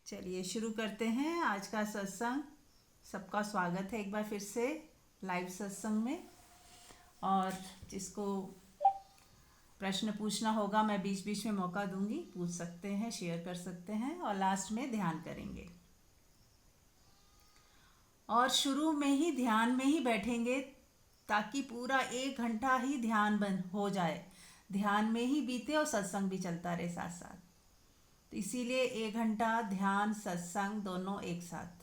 चलिए शुरू करते हैं आज का सत्संग। सबका स्वागत है एक बार फिर से लाइव सत्संग में। और जिसको प्रश्न पूछना होगा मैं बीच बीच में मौका दूंगी, पूछ सकते हैं, शेयर कर सकते हैं और लास्ट में ध्यान करेंगे। और शुरू में ही ध्यान में ही बैठेंगे ताकि पूरा 1 घंटा ही ध्यान बंद हो जाए, ध्यान में ही बीते और सत्संग भी चलता रहे साथ साथ। तो इसीलिए 1 घंटा ध्यान सत्संग दोनों एक साथ।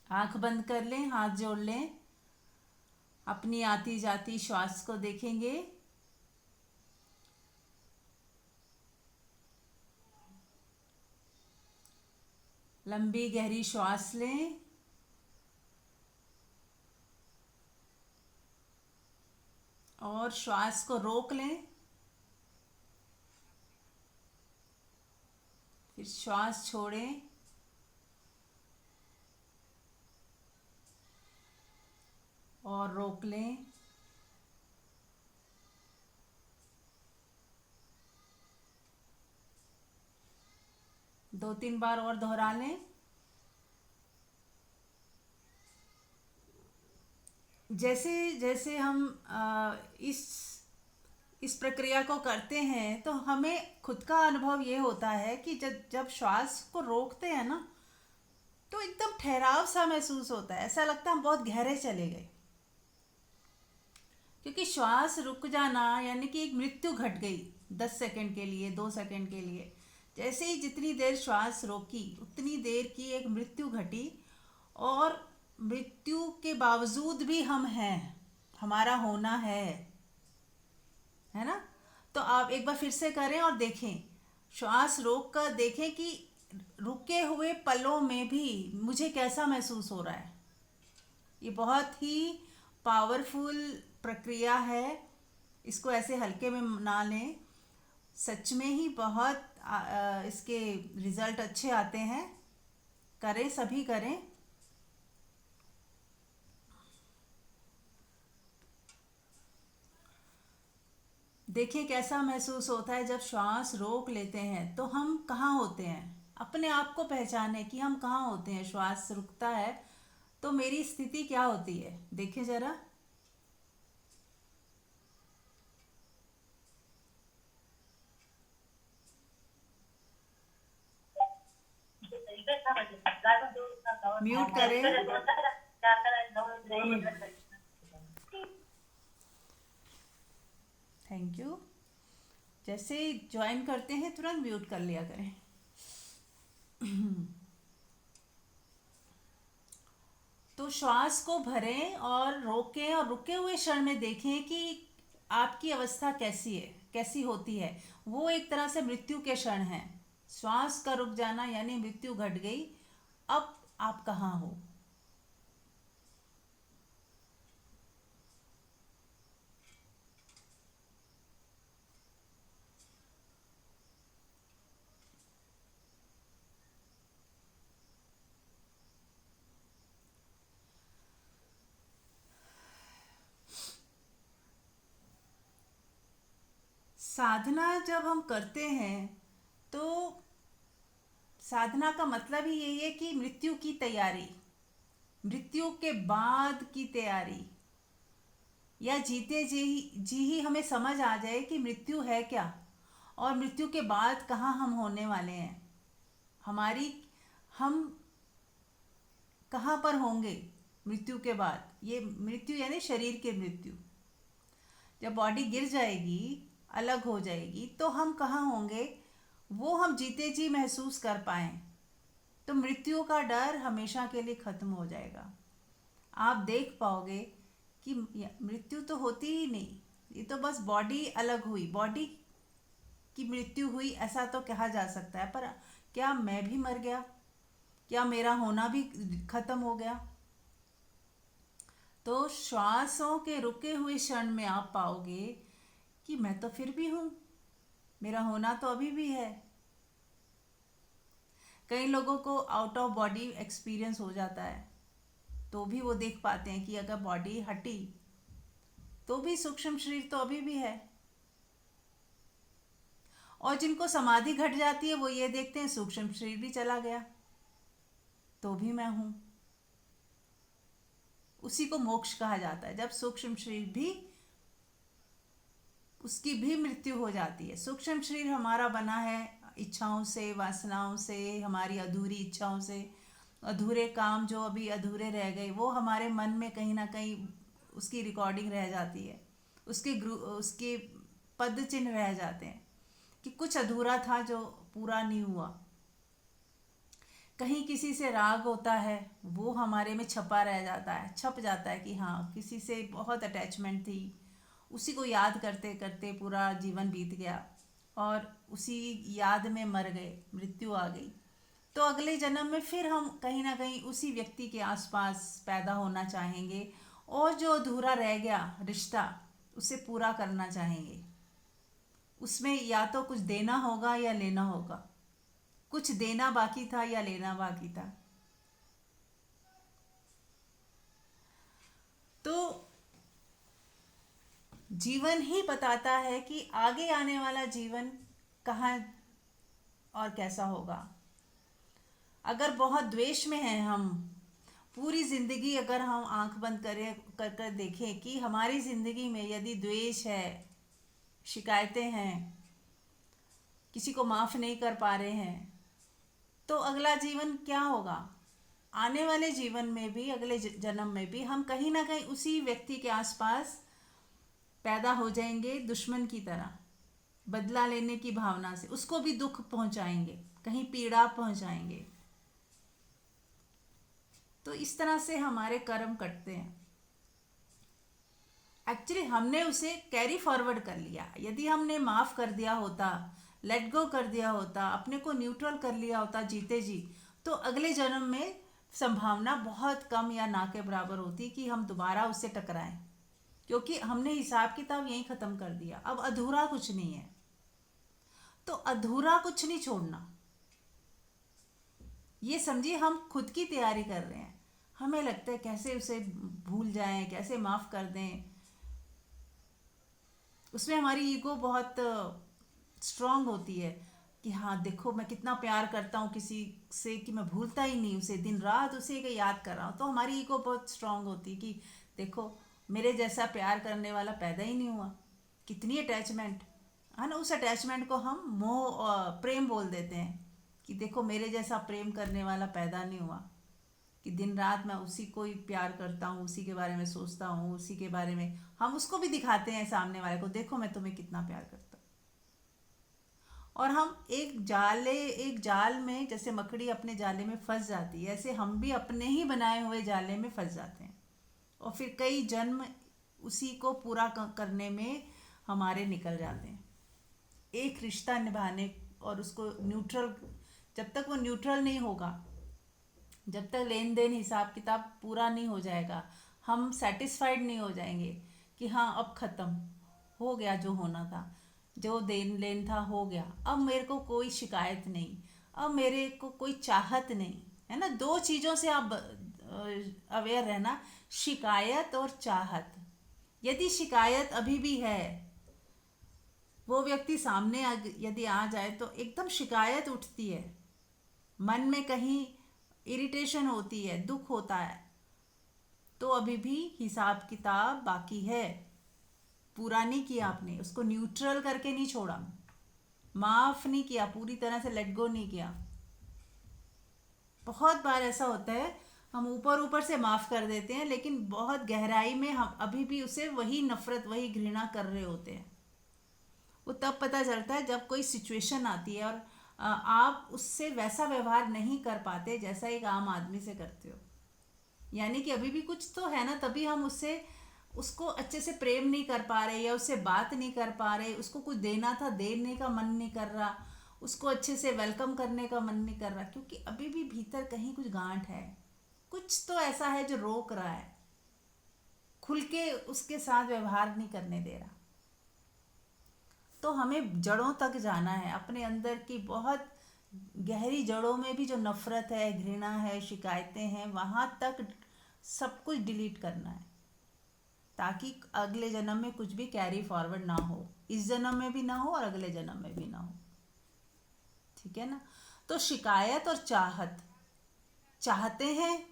आंख बंद कर लें, हाथ जोड़ लें, अपनी आती जाती श्वास को देखेंगे। लंबी गहरी श्वास लें और श्वास को रोक लें। फिर श्वास छोड़ें और रोक लें। दो तीन बार और दोहरा लें। जैसे जैसे हम इस प्रक्रिया को करते हैं तो हमें खुद का अनुभव ये होता है कि जब जब श्वास को रोकते हैं ना, तो एकदम ठहराव सा महसूस होता है। ऐसा लगता है हम बहुत गहरे चले गए, क्योंकि श्वास रुक जाना यानी कि एक मृत्यु घट गई। 10 सेकंड के लिए, 2 सेकंड के लिए, जैसे ही जितनी देर श्वास रोकी उतनी देर की एक मृत्यु घटी। और मृत्यु के बावजूद भी हम हैं, हमारा होना है ना। तो आप एक बार फिर से करें और देखें, श्वास रोक कर देखें कि रुके हुए पलों में भी मुझे कैसा महसूस हो रहा है। ये बहुत ही पावरफुल प्रक्रिया है, इसको ऐसे हल्के में ना लें। सच में ही बहुत इसके रिजल्ट अच्छे आते हैं। करें, सभी करें। देखिए कैसा महसूस होता है जब श्वास रोक लेते हैं। तो हम कहाँ होते हैं, अपने आप को पहचाने कि हम कहाँ होते हैं। श्वास रुकता है तो मेरी स्थिति क्या होती है, देखिए जरा। म्यूट करें। Thank you. जैसे ही ज्वाइन करते हैं तुरंत म्यूट कर लिया करें। तो श्वास को भरें और रोकें और रुके हुए क्षण में देखें कि आपकी अवस्था कैसी है, कैसी होती है। वो एक तरह से मृत्यु के क्षण है। श्वास का रुक जाना यानी मृत्यु घट गई। अब आप कहाँ हो। साधना जब हम करते हैं तो साधना का मतलब ही यही है कि मृत्यु की तैयारी, मृत्यु के बाद की तैयारी, या जीते जी ही हमें समझ आ जाए कि मृत्यु है क्या और मृत्यु के बाद कहाँ हम होने वाले हैं। हमारी हम कहाँ पर होंगे मृत्यु के बाद। ये मृत्यु यानी शरीर की मृत्यु। जब बॉडी गिर जाएगी, अलग हो जाएगी, तो हम कहाँ होंगे वो हम जीते जी महसूस कर पाएँ। तो मृत्यु का डर हमेशा के लिए ख़त्म हो जाएगा। आप देख पाओगे कि मृत्यु तो होती ही नहीं, ये तो बस बॉडी अलग हुई, बॉडी की मृत्यु हुई ऐसा तो कहा जा सकता है। पर क्या मैं भी मर गया, क्या मेरा होना भी खत्म हो गया। तो श्वासों के रुके हुए क्षण में आप पाओगे कि मैं तो फिर भी हूँ, मेरा होना तो अभी भी है। कई लोगों को आउट ऑफ बॉडी एक्सपीरियंस हो जाता है, तो भी वो देख पाते हैं कि अगर बॉडी हटी तो भी सूक्ष्म शरीर तो अभी भी है। और जिनको समाधि घट जाती है वो ये देखते हैं सूक्ष्म शरीर भी चला गया तो भी मैं हूँ। उसी को मोक्ष कहा जाता है, जब सूक्ष्म शरीर भी, उसकी भी मृत्यु हो जाती है। सूक्ष्म शरीर हमारा बना है इच्छाओं से, वासनाओं से, हमारी अधूरी इच्छाओं से, अधूरे काम जो अभी अधूरे रह गए वो हमारे मन में कहीं ना कहीं उसकी रिकॉर्डिंग रह जाती है, उसके पद चिन्ह रह जाते हैं कि कुछ अधूरा था जो पूरा नहीं हुआ। कहीं किसी से राग होता है, वो हमारे में छपा रह जाता है, छप जाता है कि हाँ किसी से बहुत अटैचमेंट थी, उसी को याद करते करते पूरा जीवन बीत गया और उसी याद में मर गए, मृत्यु आ गई। तो अगले जन्म में फिर हम कहीं ना कहीं उसी व्यक्ति के आसपास पैदा होना चाहेंगे और जो अधूरा रह गया रिश्ता उसे पूरा करना चाहेंगे। उसमें या तो कुछ देना होगा या लेना होगा, कुछ देना बाकी था या लेना बाकी था। तो जीवन ही बताता है कि आगे आने वाला जीवन कहाँ और कैसा होगा। अगर बहुत द्वेष में हैं हम, पूरी ज़िंदगी अगर हम आंख बंद करें कर कर देखें कि हमारी ज़िंदगी में यदि द्वेष है, शिकायतें हैं, किसी को माफ़ नहीं कर पा रहे हैं, तो अगला जीवन क्या होगा। आने वाले जीवन में भी, अगले जन्म में भी हम कहीं ना कहीं उसी व्यक्ति के आसपास पैदा हो जाएंगे, दुश्मन की तरह, बदला लेने की भावना से उसको भी दुख पहुंचाएंगे, कहीं पीड़ा पहुंचाएंगे। तो इस तरह से हमारे कर्म कटते हैं। एक्चुअली हमने उसे कैरी फॉरवर्ड कर लिया। यदि हमने माफ़ कर दिया होता, लेट गो कर दिया होता, अपने को न्यूट्रल कर लिया होता जीते जी, तो अगले जन्म में संभावना बहुत कम या ना के बराबर होती कि हम दोबारा उससे टकराएं, क्योंकि हमने हिसाब किताब यहीं ख़त्म कर दिया। अब अधूरा कुछ नहीं है, तो अधूरा कुछ नहीं छोड़ना। ये समझिए हम खुद की तैयारी कर रहे हैं। हमें लगता है कैसे उसे भूल जाएं, कैसे माफ़ कर दें। उसमें हमारी ईगो बहुत स्ट्रांग होती है कि हाँ देखो मैं कितना प्यार करता हूँ किसी से कि मैं भूलता ही नहीं उसे, दिन रात उसे के याद कर रहा हूँ। तो हमारी ईगो बहुत स्ट्रांग होती है कि देखो मेरे जैसा प्यार करने वाला पैदा ही नहीं हुआ। कितनी अटैचमेंट है ना। उस अटैचमेंट को हम मोह प्रेम बोल देते हैं कि देखो मेरे जैसा प्रेम करने वाला पैदा नहीं हुआ, कि दिन रात मैं उसी को ही प्यार करता हूँ, उसी के बारे में सोचता हूँ, उसी के बारे में हम उसको भी दिखाते हैं सामने वाले को, देखो मैं तुम्हें कितना प्यार करता हूँ। और हम एक जाल में, जैसे मकड़ी अपने जाले में फंस जाती है, ऐसे हम भी अपने ही बनाए हुए जाले में फंस जाते हैं और फिर कई जन्म उसी को पूरा करने में हमारे निकल जाते हैं। एक रिश्ता निभाने और उसको न्यूट्रल, जब तक वो न्यूट्रल नहीं होगा, जब तक लेन देन हिसाब किताब पूरा नहीं हो जाएगा, हम सेटिस्फाइड नहीं हो जाएंगे कि हाँ अब ख़त्म हो गया, जो होना था, जो देन लेन था हो गया, अब मेरे को कोई शिकायत नहीं, अब मेरे को कोई चाहत नहीं, है ना। दो चीज़ों से आप अवेयर रहना, शिकायत और चाहत। यदि शिकायत अभी भी है, वो व्यक्ति सामने यदि आ जाए तो एकदम शिकायत उठती है, मन में कहीं इरिटेशन होती है, दुख होता है, तो अभी भी हिसाब किताब बाकी है, पूरा नहीं किया आपने, उसको न्यूट्रल करके नहीं छोड़ा, माफ़ नहीं किया, पूरी तरह से लेट गो नहीं किया। बहुत बार ऐसा होता है हम ऊपर ऊपर से माफ़ कर देते हैं, लेकिन बहुत गहराई में हम अभी भी उसे वही नफ़रत, वही घृणा कर रहे होते हैं। वो तब पता चलता है जब कोई सिचुएशन आती है और आप उससे वैसा व्यवहार नहीं कर पाते जैसा एक आम आदमी से करते हो। यानी कि अभी भी कुछ तो है ना, तभी हम उसको अच्छे से प्रेम नहीं कर पा रहे या उससे बात नहीं कर पा रहे, उसको कुछ देना था देने का मन नहीं कर रहा, उसको अच्छे से वेलकम करने का मन नहीं कर रहा, क्योंकि अभी भी भीतर कहीं कुछ गांठ है, कुछ तो ऐसा है जो रोक रहा है, खुल के उसके साथ व्यवहार नहीं करने दे रहा। तो हमें जड़ों तक जाना है, अपने अंदर की बहुत गहरी जड़ों में भी जो नफ़रत है, घृणा है, शिकायतें हैं, वहाँ तक सब कुछ डिलीट करना है, ताकि अगले जन्म में कुछ भी कैरी फॉरवर्ड ना हो, इस जन्म में भी ना हो और अगले जन्म में भी ना हो। ठीक है ना। तो शिकायत और चाहत, चाहते हैं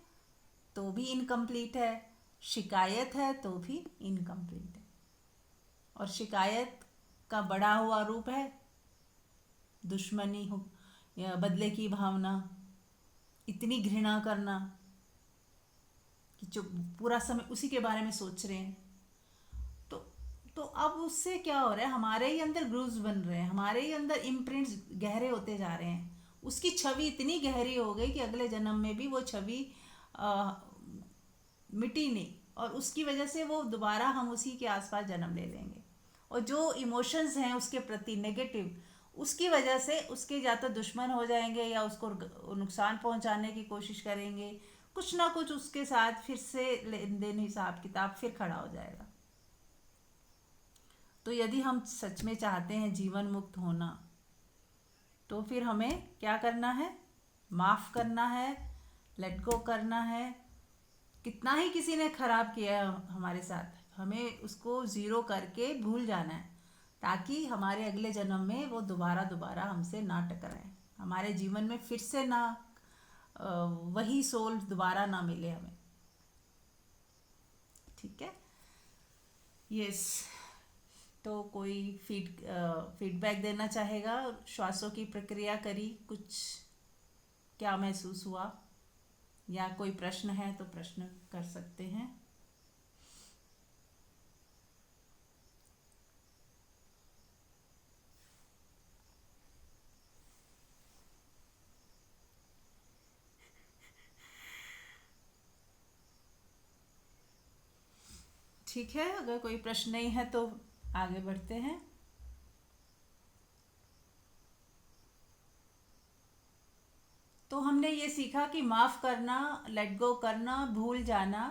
तो भी इनकम्प्लीट है, शिकायत है तो भी इनकम्प्लीट है। और शिकायत का बड़ा हुआ रूप है दुश्मनी हो या बदले की भावना, इतनी घृणा करना कि जो पूरा समय उसी के बारे में सोच रहे हैं। तो तो अब उससे क्या हो रहा है, हमारे ही अंदर ग्रूव्स बन रहे हैं, हमारे ही अंदर इम्प्रिंट्स गहरे होते जा रहे हैं। उसकी छवि इतनी गहरी हो गई कि अगले जन्म में भी वो छवि आ, मिटी नहीं, और उसकी वजह से वो दोबारा हम उसी के आसपास जन्म ले लेंगे। और जो इमोशंस हैं उसके प्रति नेगेटिव, उसकी वजह से उसके या तो दुश्मन हो जाएंगे या उसको नुकसान पहुंचाने की कोशिश करेंगे, कुछ ना कुछ उसके साथ फिर से लेन देन हिसाब किताब फिर खड़ा हो जाएगा। तो यदि हम सच में चाहते हैं जीवन मुक्त होना, तो फिर हमें क्या करना है, माफ़ करना है, लेट गो करना है। कितना ही किसी ने खराब किया है हमारे साथ, हमें उसको ज़ीरो करके भूल जाना है, ताकि हमारे अगले जन्म में वो दोबारा दोबारा हमसे ना टकराए, हमारे जीवन में फिर से ना वही सोल दोबारा ना मिले हमें। ठीक है। यस। तो कोई फीडबैक देना चाहेगा, श्वासों की प्रक्रिया करी, कुछ क्या महसूस हुआ, या कोई प्रश्न है तो प्रश्न कर सकते हैं। ठीक है, अगर कोई प्रश्न नहीं है तो आगे बढ़ते हैं। तो हमने ये सीखा कि माफ़ करना, लेट गो करना, भूल जाना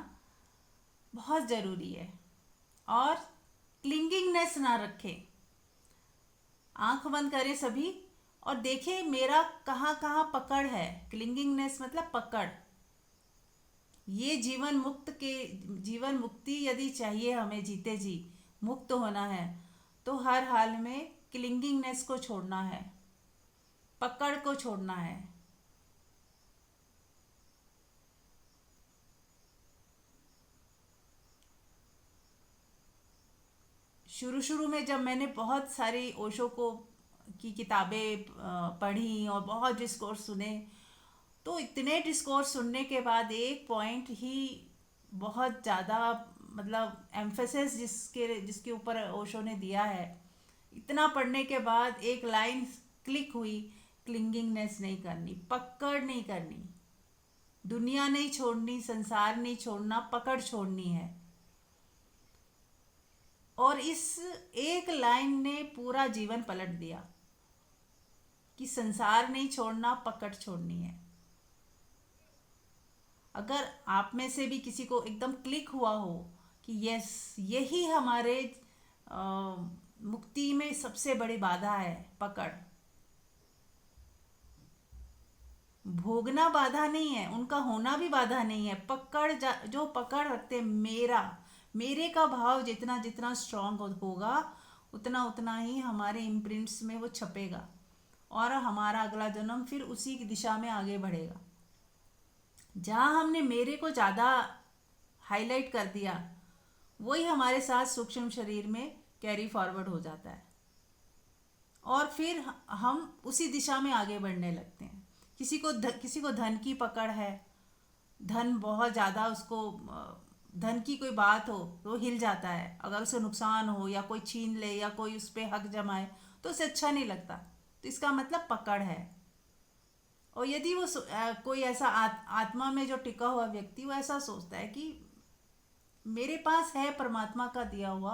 बहुत ज़रूरी है, और क्लिंगिंगनेस ना रखें। आंख बंद करें सभी और देखें मेरा कहाँ कहाँ पकड़ है। क्लिंगिंगनेस मतलब पकड़। ये जीवन मुक्ति यदि चाहिए हमें, जीते जी मुक्त होना है, तो हर हाल में क्लिंगिंगनेस को छोड़ना है, पकड़ को छोड़ना है। शुरू शुरू में जब मैंने बहुत सारी ओशो को की किताबें पढ़ी और बहुत डिस्कोर्स सुने, तो इतने डिस्कोर्स सुनने के बाद एक पॉइंट ही बहुत ज़्यादा, मतलब एम्फेसिस जिसके ऊपर ओशो ने दिया है, इतना पढ़ने के बाद एक लाइन क्लिक हुई, क्लिंगिंगनेस नहीं करनी, पकड़ नहीं करनी, दुनिया नहीं छोड़नी, संसार नहीं छोड़ना, पकड़ छोड़नी है। और इस एक लाइन ने पूरा जीवन पलट दिया कि संसार नहीं छोड़ना, पकड़ छोड़नी है। अगर आप में से भी किसी को एकदम क्लिक हुआ हो कि यस, यही हमारे मुक्ति में सबसे बड़ी बाधा है, पकड़, भोगना बाधा नहीं है, उनका होना भी बाधा नहीं है, जो पकड़ रखते, मेरे का भाव जितना जितना स्ट्रांग होगा, उतना उतना ही हमारे इम्प्रिंट्स में वो छपेगा, और हमारा अगला जन्म फिर उसी की दिशा में आगे बढ़ेगा। जहाँ हमने मेरे को ज़्यादा हाईलाइट कर दिया, वही हमारे साथ सूक्ष्म शरीर में कैरी फॉरवर्ड हो जाता है, और फिर हम उसी दिशा में आगे बढ़ने लगते हैं। किसी को धन की पकड़ है, धन बहुत ज़्यादा उसको, धन की कोई बात हो तो हिल जाता है, अगर उसे नुकसान हो या कोई छीन ले या कोई उस पर हक जमाए तो उसे अच्छा नहीं लगता, तो इसका मतलब पकड़ है। और यदि वो कोई ऐसा आत्मा में जो टिका हुआ व्यक्ति, वो ऐसा सोचता है कि मेरे पास है परमात्मा का दिया हुआ,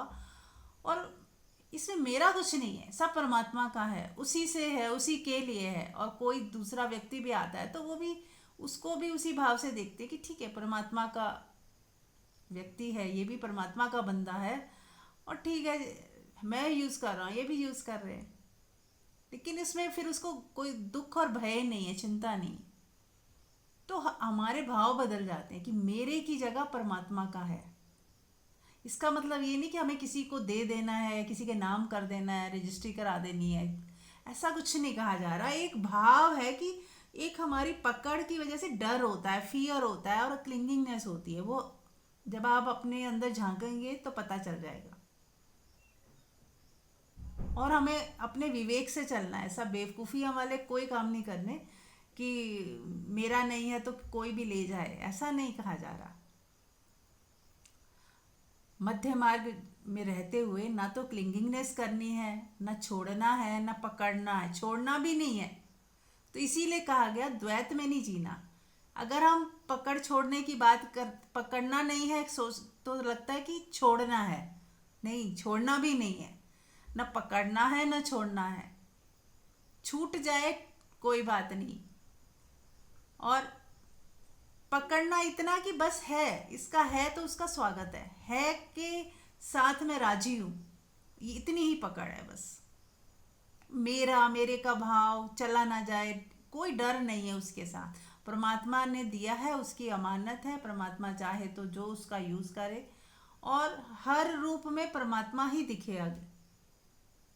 और इसमें मेरा कुछ नहीं है, सब परमात्मा का है, उसी से है, उसी के लिए है, और कोई दूसरा व्यक्ति भी आता है तो वो भी उसको भी उसी भाव से देखते हैं कि ठीक है, परमात्मा का व्यक्ति है, ये भी परमात्मा का बंदा है, और ठीक है, मैं यूज़ कर रहा हूँ, ये भी यूज़ कर रहे हैं, लेकिन इसमें फिर उसको कोई दुख और भय नहीं है, चिंता नहीं। तो हमारे भाव बदल जाते हैं कि मेरे की जगह परमात्मा का है। इसका मतलब ये नहीं कि हमें किसी को दे देना है, किसी के नाम कर देना है, रजिस्ट्री करा देनी है, ऐसा कुछ नहीं कहा जा रहा। एक भाव है कि एक हमारी पकड़ की वजह से डर होता है, फियर होता है और क्लिंगिंगनेस होती है। वो जब आप अपने अंदर झांकेंगे तो पता चल जाएगा। और हमें अपने विवेक से चलना है, ऐसा बेवकूफ़ियाँ वाले कोई काम नहीं करने कि मेरा नहीं है तो कोई भी ले जाए, ऐसा नहीं कहा जा रहा। मध्य मार्ग में रहते हुए ना तो क्लिंगिंगनेस करनी है, ना छोड़ना है, ना पकड़ना है, छोड़ना भी नहीं है। तो इसीलिए कहा गया द्वैत में नहीं जीना। अगर हम पकड़ छोड़ने की बात कर, पकड़ना नहीं है सोच तो लगता है कि छोड़ना है। नहीं, छोड़ना भी नहीं है, ना पकड़ना है ना छोड़ना है। छूट जाए कोई बात नहीं, और पकड़ना इतना कि बस है, इसका है तो उसका स्वागत है के साथ मैं राजी हूँ, ये इतनी ही पकड़ है बस। मेरा मेरे का भाव चला ना जाए, कोई डर नहीं है उसके साथ। परमात्मा ने दिया है, उसकी अमानत है, परमात्मा चाहे तो जो उसका यूज़ करे, और हर रूप में परमात्मा ही दिखे आगे।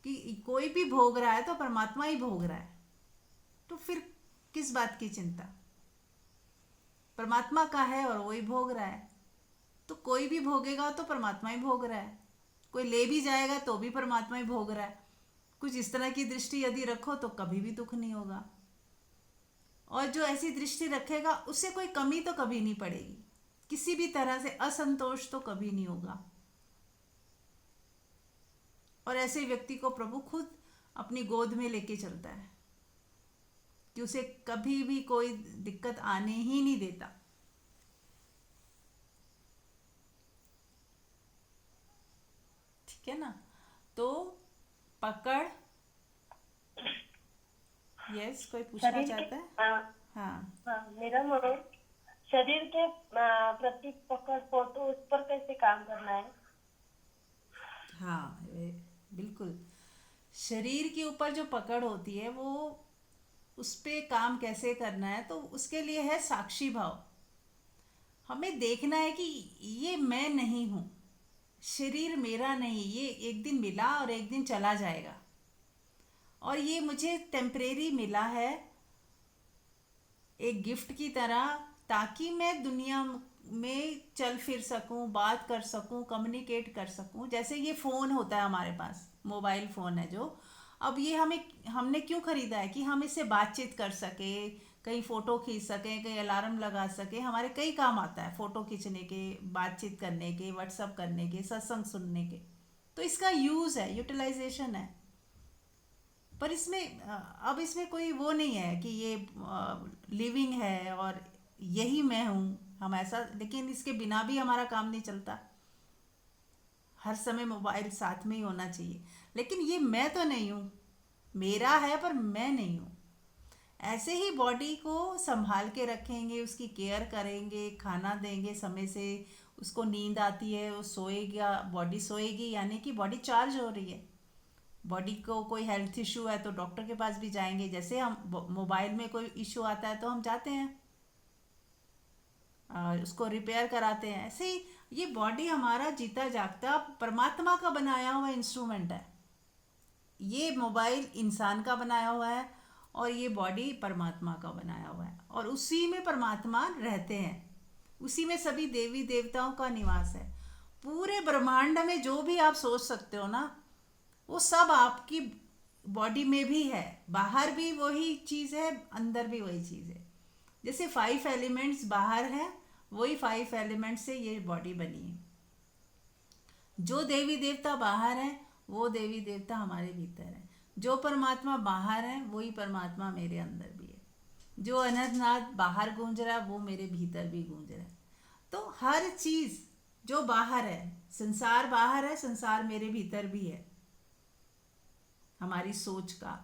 कि कोई भी भोग रहा है तो परमात्मा ही भोग रहा है, तो फिर किस बात की चिंता। परमात्मा का है और वही भोग रहा है, तो कोई भी भोगेगा तो परमात्मा ही भोग रहा है। कोई ले भी जाएगा तो भी परमात्मा ही भोग रहा है। कुछ इस तरह की दृष्टि यदि रखो तो कभी भी दुख नहीं होगा, और जो ऐसी दृष्टि रखेगा उससे कोई कमी तो कभी नहीं पड़ेगी, किसी भी तरह से असंतोष तो कभी नहीं होगा। और ऐसे व्यक्ति को प्रभु खुद अपनी गोद में लेके चलता है कि उसे कभी भी कोई दिक्कत आने ही नहीं देता। ठीक है ना? तो पकड़, यस, कोई पूछना शरीर के चाहता है? हाँ हाँ मैडम, शरीर के प्रति पकड़ हो तो उस पर कैसे काम करना है? हाँ, बिल्कुल। शरीर के ऊपर जो पकड़ होती है वो, उस पे काम कैसे करना है, तो उसके लिए है साक्षी भाव। हमें देखना है कि ये मैं नहीं हूँ, शरीर मेरा नहीं, ये एक दिन मिला और एक दिन चला जाएगा, और ये मुझे टेम्परेरी मिला है एक गिफ्ट की तरह, ताकि मैं दुनिया में चल फिर सकूं, बात कर सकूं, कम्युनिकेट कर सकूं। जैसे ये फ़ोन होता है हमारे पास, मोबाइल फ़ोन है जो, अब ये हमने क्यों ख़रीदा है कि हम इससे बातचीत कर सके, कहीं फ़ोटो खींच सकें, कहीं अलार्म लगा सके, हमारे कई काम आता है फ़ोटो खींचने के, बातचीत करने के, व्हाट्सअप करने के, सत्संग सुनने के। तो इसका यूज़ है, यूटिलाइजेशन है। पर इसमें अब इसमें कोई वो नहीं है कि ये लिविंग है और यही मैं हूँ, हम ऐसा, लेकिन इसके बिना भी हमारा काम नहीं चलता। हर समय मोबाइल साथ में ही होना चाहिए, लेकिन ये मैं तो नहीं हूँ, मेरा है पर मैं नहीं हूँ। ऐसे ही बॉडी को संभाल के रखेंगे, उसकी केयर करेंगे, खाना देंगे समय से, उसको नींद आती है वो सोएगा, बॉडी सोएगी, यानी कि बॉडी चार्ज हो रही है। बॉडी को कोई हेल्थ इशू है तो डॉक्टर के पास भी जाएंगे, जैसे हम मोबाइल में कोई इशू आता है तो हम जाते हैं उसको रिपेयर कराते हैं। ऐसे ही ये बॉडी हमारा जीता जागता परमात्मा का बनाया हुआ इंस्ट्रूमेंट है। ये मोबाइल इंसान का बनाया हुआ है और ये बॉडी परमात्मा का बनाया हुआ है, और उसी में परमात्मा रहते हैं, उसी में सभी देवी देवताओं का निवास है। पूरे ब्रह्मांड में जो भी आप सोच सकते हो ना, वो सब आपकी बॉडी में भी है। बाहर भी वही चीज़ है, अंदर भी वही चीज़ है। जैसे 5 एलिमेंट्स बाहर है, वही 5 एलिमेंट्स से ये बॉडी बनी है। जो देवी देवता बाहर हैं वो देवी देवता हमारे भीतर हैं। जो परमात्मा बाहर है वही परमात्मा मेरे अंदर भी है। जो अनंतनाद बाहर गूंज रहा है वो मेरे भीतर भी गूंज रहा है। तो हर चीज़ जो बाहर है, संसार बाहर है, संसार मेरे भीतर भी है। हमारी सोच का,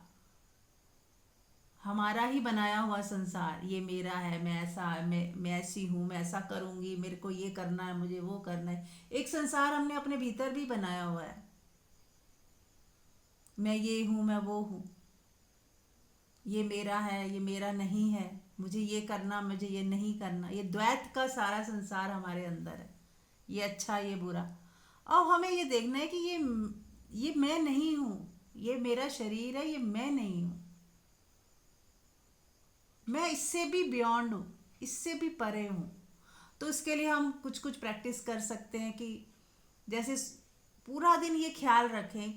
हमारा ही बनाया हुआ संसार, ये मेरा है, मैं ऐसा, मैं ऐसी हूँ, मैं ऐसा करूँगी, मेरे को ये करना है, मुझे वो करना है। एक संसार हमने अपने भीतर भी बनाया हुआ है, मैं ये हूँ, मैं वो हूँ, ये मेरा है, ये मेरा नहीं है, मुझे ये करना, मुझे ये नहीं करना। ये द्वैत का सारा संसार हमारे अंदर है, ये अच्छा, ये बुरा। और हमें ये देखना है कि ये मैं नहीं हूँ, ये मेरा शरीर है, ये मैं नहीं हूँ, मैं इससे भी बियॉन्ड हूँ, इससे भी परे हूँ। तो इसके लिए हम कुछ कुछ प्रैक्टिस कर सकते हैं कि जैसे पूरा दिन ये ख्याल रखें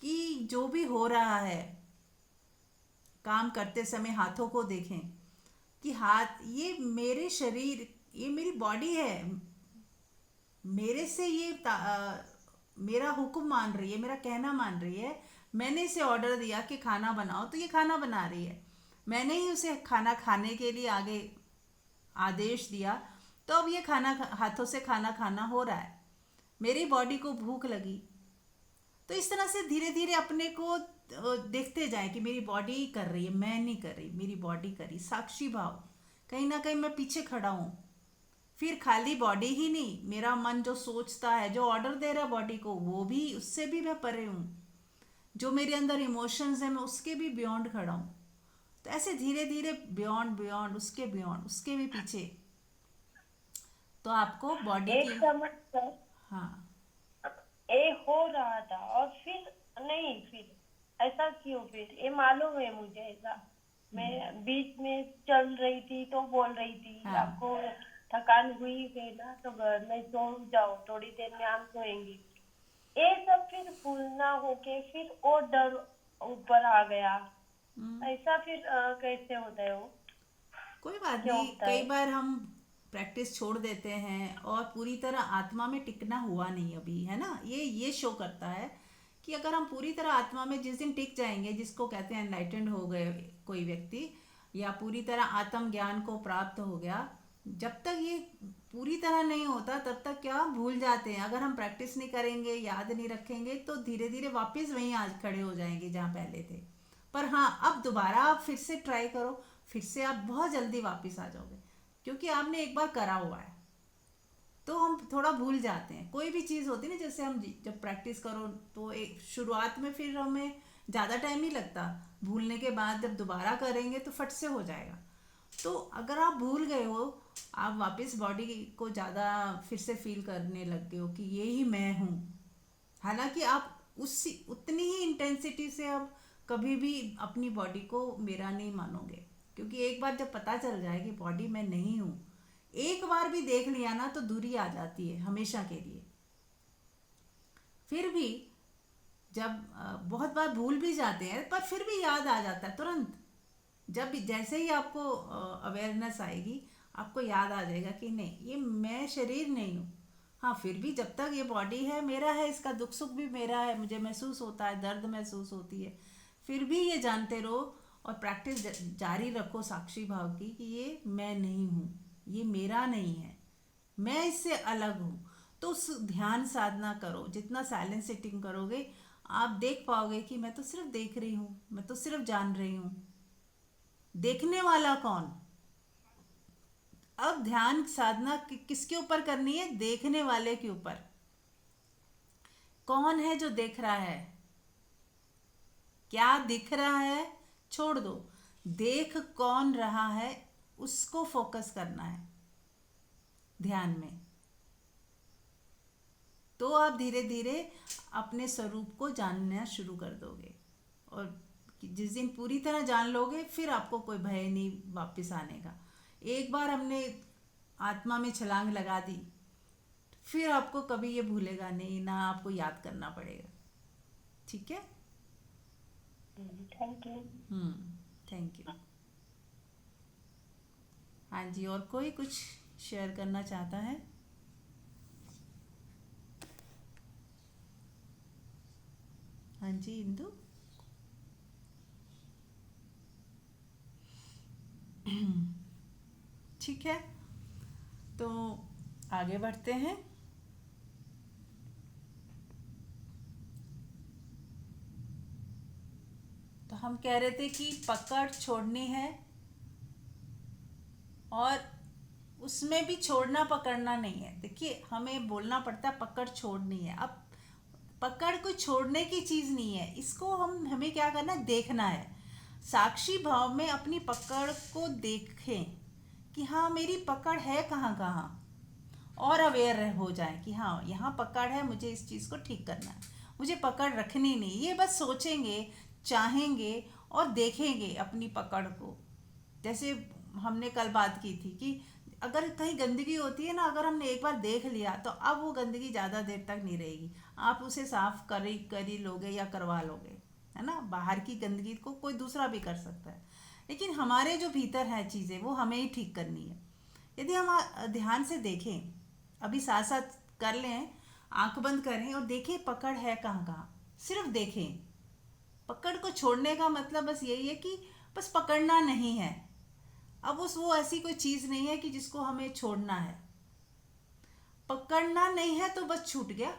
कि जो भी हो रहा है, काम करते समय हाथों को देखें कि हाथ, ये मेरे शरीर, ये मेरी बॉडी है, मेरे से ये मेरा हुक्म मान रही है, मेरा कहना मान रही है। मैंने इसे ऑर्डर दिया कि खाना बनाओ, तो ये खाना बना रही है। मैंने ही उसे खाना खाने के लिए आगे आदेश दिया, तो अब ये हाथों से खाना खाना हो रहा है। मेरी बॉडी को भूख लगी, तो इस तरह से धीरे धीरे अपने को देखते जाएं कि मेरी बॉडी कर रही है, मैं नहीं कर रही, मेरी बॉडी कर रही। साक्षी भाव, कहीं ना कहीं मैं पीछे खड़ा हूँ। फिर खाली बॉडी ही नहीं, मेरा मन जो सोचता है, जो ऑर्डर दे रहा है बॉडी को, वो भी, उससे भी मैं परे हूँ। जो मेरे अंदर इमोशंस हैं, मैं उसके भी बियॉन्ड खड़ा हूँ। तो ऐसे धीरे धीरे बियॉन्ड बियॉन्ड, उसके बियॉन्ड, उसके भी पीछे, तो आपको बॉडी एक की। समय पर हाँ। ये हो रहा था और फिर नहीं, फिर ऐसा क्यों? फिर ये मालूम है मुझे ऐसा। मैं बीच में चल रही थी तो बोल रही थी हाँ। आपको थकान हुई है ना, तो घर में सो जाओ, थोड़ी देर में हम सोएंगे। ये सब फिर भूलना होके फिर और डर ऊपर आ गया। ऐसा फिर कैसे होता है वो? कोई बात क्यों नहीं, होता कई है? बार हम प्रैक्टिस छोड़ देते हैं और पूरी तरह आत्मा में टिकना हुआ नहीं अभी, है ना। ये शो करता है कि अगर हम पूरी तरह आत्मा में जिस दिन टिक जाएंगे, जिसको कहते हैं एनलाइटेंड हो गए कोई व्यक्ति, या पूरी तरह आत्म ज्ञान को प्राप्त हो गया, जब तक ये पूरी तरह नहीं होता तब तक क्या भूल जाते हैं। अगर हम प्रैक्टिस नहीं करेंगे, याद नहीं रखेंगे, तो धीरे धीरे वापस वहीं आज खड़े हो जाएंगे जहाँ पहले थे। पर हाँ, अब दोबारा आप फिर से ट्राई करो, फिर से आप बहुत जल्दी वापस आ जाओगे, क्योंकि आपने एक बार करा हुआ है। तो हम थोड़ा भूल जाते हैं, कोई भी चीज़ होती है ना, जैसे हम जब प्रैक्टिस करो तो एक शुरुआत में फिर हमें ज़्यादा टाइम नहीं लगता, भूलने के बाद जब दोबारा करेंगे तो फट से हो जाएगा। तो अगर आप भूल गए हो, आप वापस बॉडी को ज़्यादा फिर से फील करने लग गए हो कि ये ही मैं हूँ, हालांकि आप उसी उतनी ही इंटेंसिटी से अब कभी भी अपनी बॉडी को मेरा नहीं मानोगे, क्योंकि एक बार जब पता चल जाए कि बॉडी मैं नहीं हूँ, एक बार भी देख लिया ना, तो दूरी आ जाती है हमेशा के लिए। फिर भी जब बहुत बार भूल भी जाते हैं, पर फिर भी याद आ जाता है तुरंत। जब जैसे ही आपको अवेयरनेस आएगी, आपको याद आ जाएगा कि नहीं, ये मैं शरीर नहीं हूँ। हाँ, फिर भी जब तक ये बॉडी है, मेरा है, इसका दुख सुख भी मेरा है, मुझे महसूस होता है, दर्द महसूस होती है, फिर भी ये जानते रहो और प्रैक्टिस जारी रखो साक्षी भाव की कि ये मैं नहीं हूँ, ये मेरा नहीं है, मैं इससे अलग हूँ। तो उस ध्यान साधना करो, जितना साइलेंट सिटिंग करोगे, आप देख पाओगे कि मैं तो सिर्फ देख रही हूँ, मैं तो सिर्फ जान रही हूँ। देखने वाला कौन? अब ध्यान साधना किसके ऊपर करनी है? देखने वाले के ऊपर। कौन है जो देख रहा है? क्या दिख रहा है छोड़ दो, देख कौन रहा है, उसको फोकस करना है ध्यान में। तो आप धीरे धीरे अपने स्वरूप को जानना शुरू कर दोगे, और जिस दिन पूरी तरह जान लोगे, फिर आपको कोई भय नहीं वापस आने का। एक बार हमने आत्मा में छलांग लगा दी, फिर आपको कभी ये भूलेगा नहीं, ना आपको याद करना पड़ेगा। ठीक है। Thank you. Thank you. हाँ जी, और कोई कुछ शेयर करना चाहता है? हाँ जी इंदु। ठीक है, तो आगे बढ़ते हैं। तो हम कह रहे थे कि पकड़ छोड़नी है, और उसमें भी छोड़ना पकड़ना नहीं है। देखिए, हमें बोलना पड़ता है पकड़ छोड़नी है। अब पकड़ कोई छोड़ने की चीज़ नहीं है, इसको हमें क्या करना है? देखना है। साक्षी भाव में अपनी पकड़ को देखें कि हाँ, मेरी पकड़ है कहाँ कहाँ, और अवेयर हो जाए कि हाँ, यहाँ पकड़ है, मुझे इस चीज़ को ठीक करना है। मुझे पकड़ रखनी नहीं, ये बस सोचेंगे, चाहेंगे और देखेंगे अपनी पकड़ को। जैसे हमने कल बात की थी कि अगर कहीं गंदगी होती है ना, अगर हमने एक बार देख लिया तो अब वो गंदगी ज़्यादा देर तक नहीं रहेगी। आप उसे साफ कर ही लोगे या करवा लोगे, है ना। बाहर की गंदगी को कोई दूसरा भी कर सकता है, लेकिन हमारे जो भीतर है चीज़ें वो हमें ही ठीक करनी है। यदि हम ध्यान से देखें, अभी साथ साथ कर लें, आंख बंद करें और देखें पकड़ है कहाँ कहाँ, सिर्फ देखें। पकड़ को छोड़ने का मतलब बस यही है कि बस पकड़ना नहीं है। अब उस वो ऐसी कोई चीज़ नहीं है कि जिसको हमें छोड़ना है। पकड़ना नहीं है तो बस छूट गया।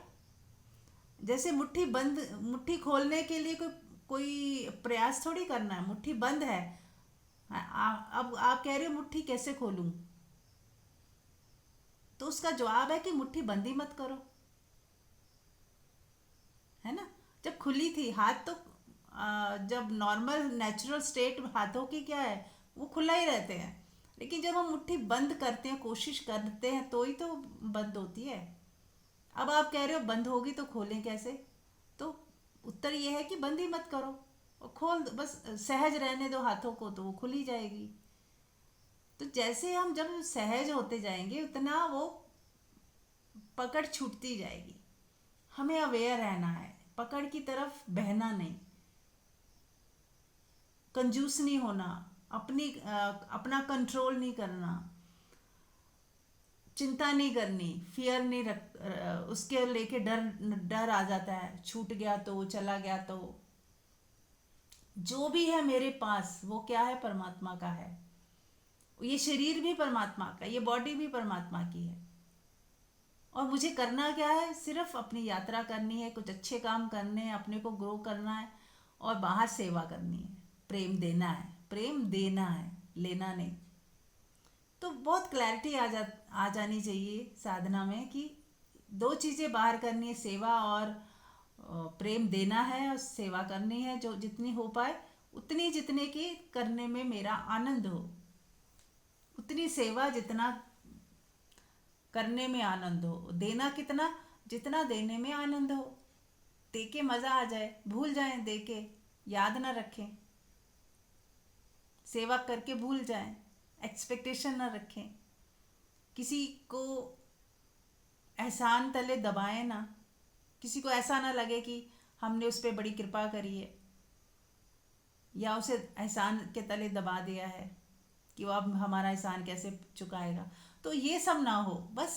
जैसे मुट्ठी खोलने के लिए कोई कोई प्रयास थोड़ी करना है, मुट्ठी बंद है। अब आप कह रहे हो मुट्ठी कैसे खोलूं, तो उसका जवाब है कि मुट्ठी बंद ही मत करो, है ना। जब खुली थी हाथ तो जब नॉर्मल नेचुरल स्टेट हाथों की क्या है, वो खुला ही रहते हैं। लेकिन जब हम मुट्ठी बंद करते हैं, कोशिश करते हैं, तो ही तो बंद होती है। अब आप कह रहे हो बंद होगी तो खोलें कैसे, तो उत्तर ये है कि बंद ही मत करो और खोल बस सहज रहने दो हाथों को, तो वो खुल ही जाएगी। तो जैसे हम जब सहज होते जाएंगे उतना वो पकड़ छूटती जाएगी। हमें अवेयर रहना है, पकड़ की तरफ बहना नहीं, कंजूस नहीं होना, अपना कंट्रोल नहीं करना, चिंता नहीं करनी, फियर नहीं उसके लेके डर डर आ जाता है, छूट गया तो, चला गया तो। जो भी है मेरे पास वो क्या है, परमात्मा का है। ये शरीर भी परमात्मा का, ये बॉडी भी परमात्मा की है। और मुझे करना क्या है, सिर्फ अपनी यात्रा करनी है, कुछ अच्छे काम करने हैं, अपने को ग्रो करना है और बाहर सेवा करनी है, प्रेम देना है, प्रेम देना है, लेना नहीं। तो बहुत क्लैरिटी आ जानी चाहिए साधना में कि दो चीज़ें बाहर करनी है, सेवा और प्रेम देना है और सेवा करनी है, जो जितनी हो पाए उतनी, जितने की करने में मेरा आनंद हो, उतनी सेवा जितना करने में आनंद हो, देना कितना, जितना देने में आनंद हो। दे के मज़ा आ जाए, भूल जाएं, दे के याद ना रखें, सेवा करके भूल जाएं, एक्सपेक्टेशन ना रखें, किसी को एहसान तले दबाएं ना, किसी को ऐसा ना लगे कि हमने उस पर बड़ी कृपा करी है या उसे एहसान के तले दबा दिया है कि वो अब हमारा एहसान कैसे चुकाएगा। तो ये सब ना हो, बस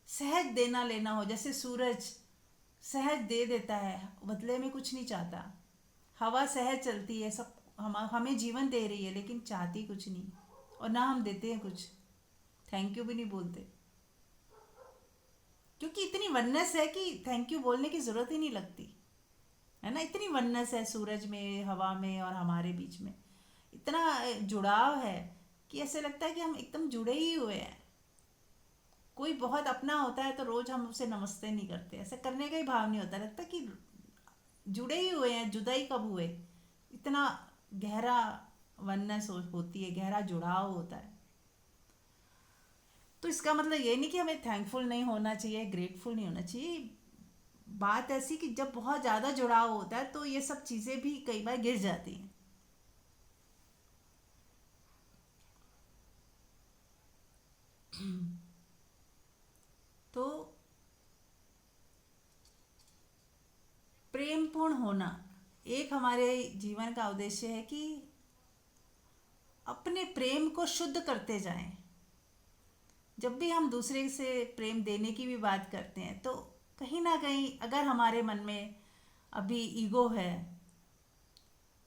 सहज देना लेना हो। जैसे सूरज सहज दे देता है, बदले में कुछ नहीं चाहता। हवा सहज चलती है, सब हमें जीवन दे रही है, लेकिन चाहती कुछ नहीं, और ना हम देते हैं कुछ, थैंक यू भी नहीं बोलते, क्योंकि इतनी वननेस है कि थैंक यू बोलने की ज़रूरत ही नहीं लगती, है ना। इतनी वननेस है सूरज में, हवा में और हमारे बीच में, इतना जुड़ाव है कि ऐसे लगता है कि हम एकदम जुड़े ही हुए हैं। कोई बहुत अपना होता है तो रोज़ हम उसे नमस्ते नहीं करते, ऐसा करने का ही भाव नहीं होता, लगता कि जुड़े ही हुए हैं, जुदाई कब हुए। इतना गहरा वननेस होती है, गहरा जुड़ाव होता है। तो इसका मतलब ये नहीं कि हमें थैंकफुल नहीं होना चाहिए, ग्रेटफुल नहीं होना चाहिए। बात ऐसी कि जब बहुत ज़्यादा जुड़ाव होता है तो ये सब चीज़ें भी कई बार गिर जाती हैं। तो प्रेमपूर्ण होना एक हमारे जीवन का उद्देश्य है कि अपने प्रेम को शुद्ध करते जाएं। जब भी हम दूसरे से प्रेम देने की भी बात करते हैं तो कहीं ना कहीं अगर हमारे मन में अभी ईगो है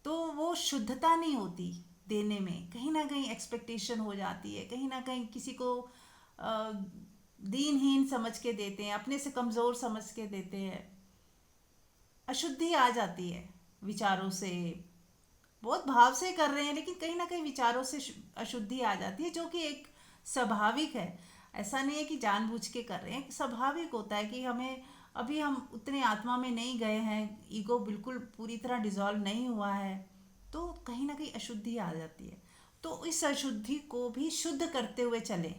तो वो शुद्धता नहीं होती देने में, कहीं ना कहीं एक्सपेक्टेशन हो जाती है, कहीं ना कहीं किसी को दीनहीन समझ के देते हैं, अपने से कमज़ोर समझ के देते हैं, अशुद्धि आ जाती है विचारों से। बहुत भाव से कर रहे हैं लेकिन कहीं ना कहीं विचारों से अशुद्धि आ जाती है, जो कि एक स्वाभाविक है। ऐसा नहीं है कि जानबूझ के कर रहे हैं, स्वाभाविक होता है कि हमें अभी हम उतने आत्मा में नहीं गए हैं, ईगो बिल्कुल पूरी तरह डिजॉल्व नहीं हुआ है, तो कहीं ना कहीं अशुद्धि आ जाती है। तो इस अशुद्धि को भी शुद्ध करते हुए चले,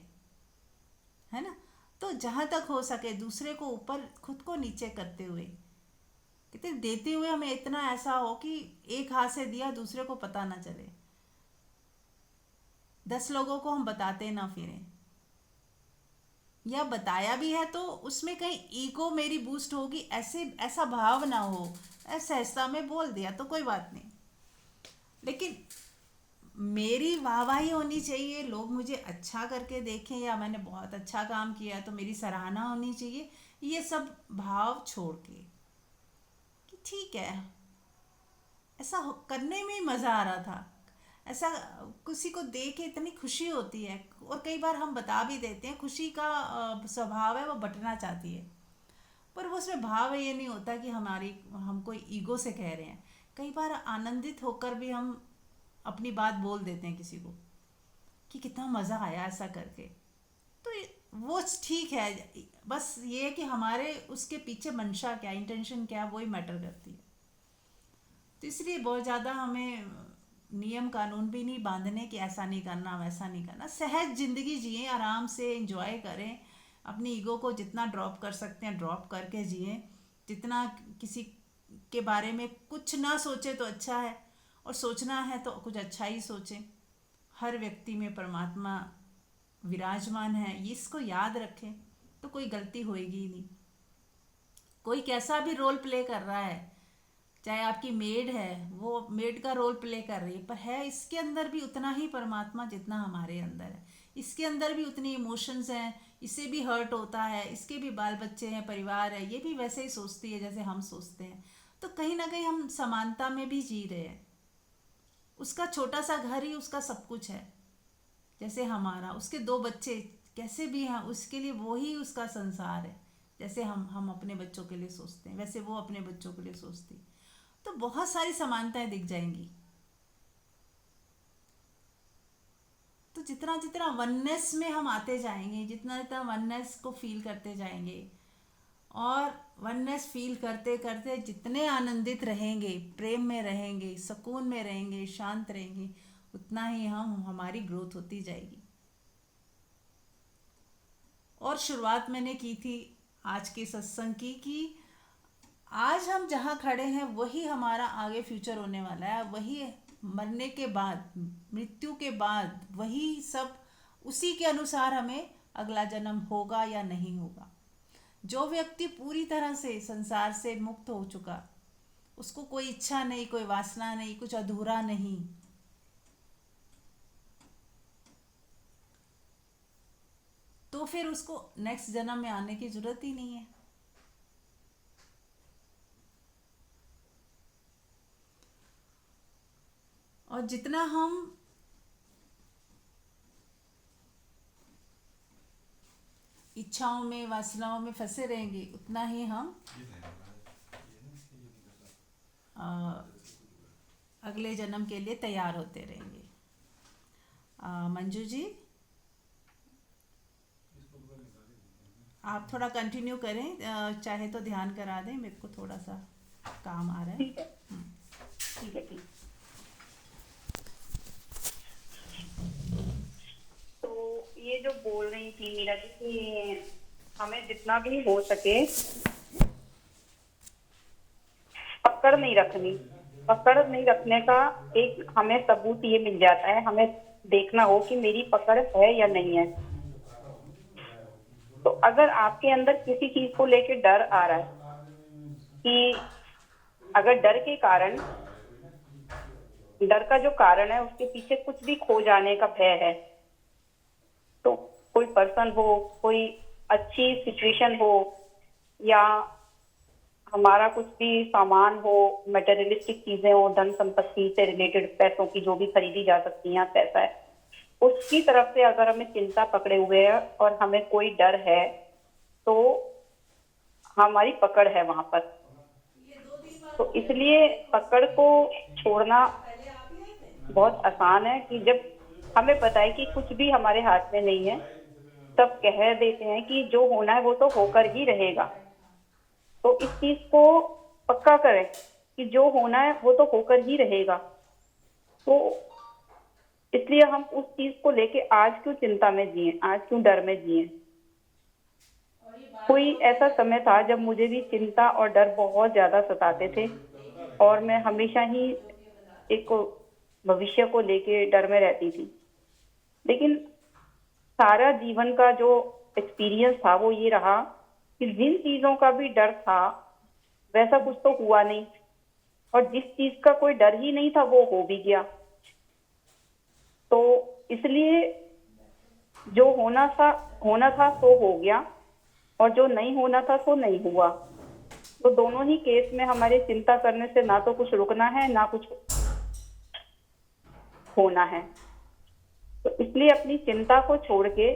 है ना। तो जहाँ तक हो सके दूसरे को ऊपर, खुद को नीचे करते हुए कहते देते हुए हमें इतना ऐसा हो कि एक हाथ से दिया दूसरे को पता ना चले, 10 लोगों को हम बताते ना फिरें, या बताया भी है तो उसमें कहीं ईगो मेरी बूस्ट होगी ऐसे ऐसा भाव ना हो। सहजता में बोल दिया तो कोई बात नहीं, लेकिन मेरी वाहवाही होनी चाहिए, लोग मुझे अच्छा करके देखें, या मैंने बहुत अच्छा काम किया तो मेरी सराहना होनी चाहिए। ये सब भाव छोड़ के कि ठीक है, ऐसा करने में ही मज़ा आ रहा था, ऐसा किसी को देख के इतनी खुशी होती है। और कई बार हम बता भी देते हैं, खुशी का स्वभाव है वो बंटना चाहती है, पर वो उसमें भाव ये नहीं होता कि हम कोई ईगो से कह रहे हैं। कई बार आनंदित होकर भी हम अपनी बात बोल देते हैं किसी को कि कितना मज़ा आया ऐसा करके, तो वो ठीक है। बस ये है कि हमारे उसके पीछे मंशा क्या, इंटेंशन क्या, वही मैटर करती है। तो इसलिए बहुत ज़्यादा हमें नियम कानून भी नहीं बांधने कि ऐसा नहीं करना वैसा नहीं करना। सहज ज़िंदगी जिए, आराम से एंजॉय करें, अपनी ईगो को जितना ड्रॉप कर सकते हैं ड्रॉप करके जिए, जितना किसी के बारे में कुछ ना सोचे तो अच्छा है, और सोचना है तो कुछ अच्छा ही सोचें। हर व्यक्ति में परमात्मा विराजमान है, ये इसको याद रखें, तो कोई गलती होएगी ही नहीं। कोई कैसा भी रोल प्ले कर रहा है, चाहे आपकी मेड है वो मेड का रोल प्ले कर रही है, पर है इसके अंदर भी उतना ही परमात्मा जितना हमारे अंदर है। इसके अंदर भी उतनी इमोशंस हैं, इसे भी हर्ट होता है, इसके भी बाल बच्चे हैं, परिवार है, ये भी वैसे ही सोचती है जैसे हम सोचते हैं। तो कहीं ना कहीं हम समानता में भी जी रहे हैं। उसका छोटा सा घर ही उसका सब कुछ है, जैसे हमारा, उसके 2 बच्चे कैसे भी हैं उसके लिए वो ही उसका संसार है। जैसे हम अपने बच्चों के लिए सोचते हैं वैसे वो अपने बच्चों के लिए सोचती। तो बहुत सारी समानताएं दिख जाएंगी। तो जितना जितना वननेस में हम आते जाएंगे, जितना जितना वननेस को फील करते जाएंगे, और वननेस फील करते करते जितने आनंदित रहेंगे, प्रेम में रहेंगे, सुकून में रहेंगे, शांत रहेंगे, उतना ही हमारी ग्रोथ होती जाएगी। और शुरुआत मैंने की थी आज के सत्संग की कि आज हम जहाँ खड़े हैं वही हमारा आगे फ्यूचर होने वाला है, वही मरने के बाद, मृत्यु के बाद वही सब, उसी के अनुसार हमें अगला जन्म होगा या नहीं होगा। जो व्यक्ति पूरी तरह से संसार से मुक्त हो चुका, उसको कोई इच्छा नहीं, कोई वासना नहीं, कुछ अधूरा नहीं, तो फिर उसको नेक्स्ट जन्म में आने की जरूरत ही नहीं है। और जितना हम इच्छाओं में वासनाओं में फंसे रहेंगे, उतना ही हम अ, अगले जन्म के लिए तैयार होते रहेंगे। मंजू जी, आप थोड़ा कंटिन्यू करें, चाहे तो ध्यान करा दें, मेरे को थोड़ा सा काम आ रहा है। ठीक है, ठीक है, ठीक। तो ये जो बोल रही थी मीरा जी कि हमें जितना भी हो सके पकड़ नहीं रखनी। पकड़ नहीं रखने का एक हमें सबूत ये मिल जाता है, हमें देखना हो कि मेरी पकड़ है या नहीं है। तो अगर आपके अंदर किसी चीज को लेके डर आ रहा है, कि अगर डर का जो कारण है उसके पीछे कुछ भी खो जाने का भय है, तो कोई पर्सन हो, कोई अच्छी सिचुएशन हो, या हमारा कुछ भी सामान हो, मटेरियलिस्टिक चीजें हो, धन संपत्ति से रिलेटेड, पैसों की जो भी खरीदी जा सकती है, पैसा है, उसकी तरफ से अगर हमें चिंता पकड़े हुए है और हमें कोई डर है, तो हमारी पकड़ है वहां पर। तो इसलिए पकड़ को छोड़ना बहुत आसान है कि जब हमें पता है कि कुछ भी हमारे हाथ में नहीं है, तब कह देते हैं कि जो होना है वो तो होकर ही रहेगा। तो इस चीज को पक्का करें कि जो होना है वो तो होकर ही रहेगा। तो इसलिए हम उस चीज को लेके आज क्यों चिंता में जिए, आज क्यों डर में जिए। कोई ऐसा समय था जब मुझे भी चिंता और डर बहुत ज्यादा सताते थे और मैं हमेशा ही एक भविष्य को लेके डर में रहती थी। लेकिन सारा जीवन का जो एक्सपीरियंस था वो ये रहा कि जिन चीजों का भी डर था वैसा कुछ तो हुआ नहीं, और जिस चीज का कोई डर ही नहीं था वो हो भी गया। तो इसलिए जो होना था सो हो गया, और जो नहीं होना था सो नहीं हुआ। तो दोनों ही केस में हमारे चिंता करने से ना तो कुछ रुकना है ना कुछ होना है। तो इसलिए अपनी चिंता को छोड़ के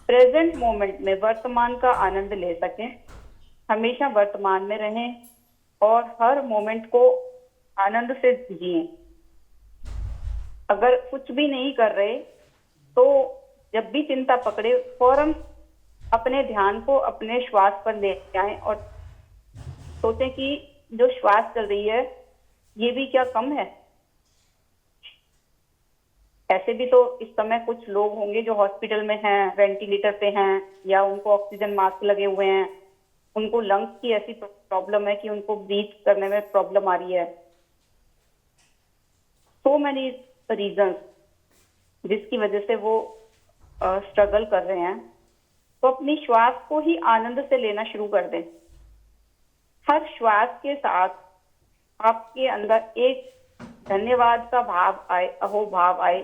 प्रेजेंट मोमेंट में वर्तमान का आनंद ले सकें, हमेशा वर्तमान में रहें और हर मोमेंट को आनंद से जिएं। अगर कुछ भी नहीं कर रहे तो जब भी चिंता पकड़े फौरन अपने ध्यान को अपने श्वास पर ले आएं और सोचें कि जो श्वास चल रही है ये भी क्या कम है। ऐसे भी तो इस समय कुछ लोग होंगे जो हॉस्पिटल में हैं, वेंटिलेटर पे हैं, या उनको ऑक्सीजन मास्क लगे हुए हैं, उनको लंग्स की ऐसी प्रॉब्लम है कि उनको ब्रीथ करने में प्रॉब्लम आ रही है। सो मेनी रीजंस जिसकी वजह से वो स्ट्रगल कर रहे हैं। तो अपनी श्वास को ही आनंद से लेना शुरू कर दें। हर श्वास के साथ आपके अंदर एक धन्यवाद का भाव आए, अहोभाव आए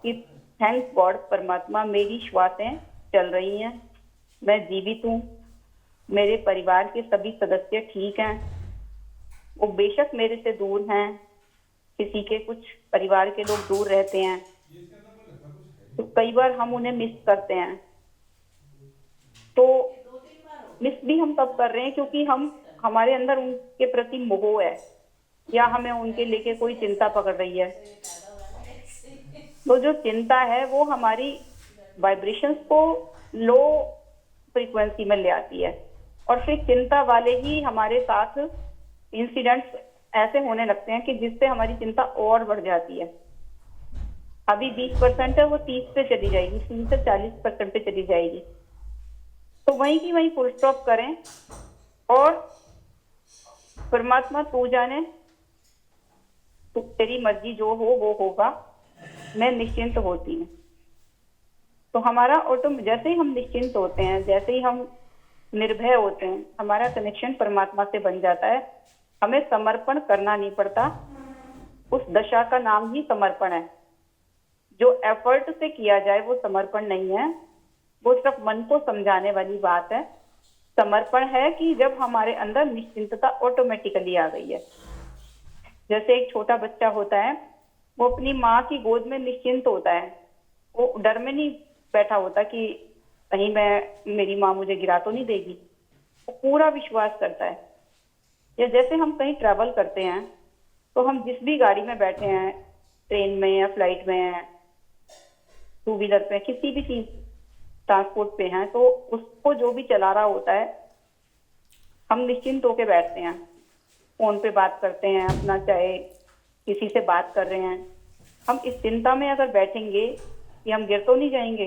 कि थैंक्स गॉड, परमात्मा मेरी श्वासें चल रही हैं, मैं जीवित हूँ, मेरे परिवार के सभी सदस्य ठीक हैं। वो बेशक मेरे से दूर हैं, किसी के कुछ परिवार के लोग दूर रहते हैं तो कई बार हम उन्हें मिस करते हैं। तो मिस भी हम तब कर रहे हैं क्योंकि हमारे अंदर उनके प्रति मोह है, या हमें उनके लेके कोई चिंता पकड़ रही है। तो जो चिंता है वो हमारी वाइब्रेशंस को लो फ्रीक्वेंसी में ले आती है, और फिर चिंता वाले ही हमारे साथ इंसिडेंट्स ऐसे होने लगते हैं कि जिससे हमारी चिंता और बढ़ जाती है। अभी 20% है, वो 30 पे चली जाएगी, 30 से 40% पे चली जाएगी। तो वहीं की वहीं फुल स्टॉप करें और परमात्मा तू जाने, तो तेरी मर्जी जो हो वो होगा, मैं निश्चिंत होती हूँ। तो हमारा ऑटो जैसे ही हम निश्चिंत होते हैं, जैसे ही हम निर्भय होते हैं, हमारा कनेक्शन परमात्मा से बन जाता है। हमें समर्पण करना नहीं पड़ता, उस दशा का नाम ही समर्पण है। जो एफर्ट से किया जाए वो समर्पण नहीं है, वो सिर्फ मन को समझाने वाली बात है। समर्पण है कि जब हमारे अंदर निश्चिंतता ऑटोमेटिकली आ गई है। जैसे एक छोटा बच्चा होता है, वो अपनी माँ की गोद में निश्चिंत होता है, वो डर में नहीं बैठा होता कि कहीं मेरी माँ मुझे गिरा तो नहीं देगी। वो पूरा विश्वास करता है। या जैसे हम कहीं ट्रैवल करते हैं तो हम जिस भी गाड़ी में बैठे हैं, ट्रेन में या फ्लाइट में, टू व्हीलर पे, किसी भी चीज ट्रांसपोर्ट पे हैं, तो उसको जो भी चला रहा होता है हम निश्चिंत होके बैठते हैं। फोन पे बात करते हैं अपना, चाहे किसी से बात कर रहे हैं, हम इस चिंता में अगर बैठेंगे कि हम गिर तो नहीं जाएंगे,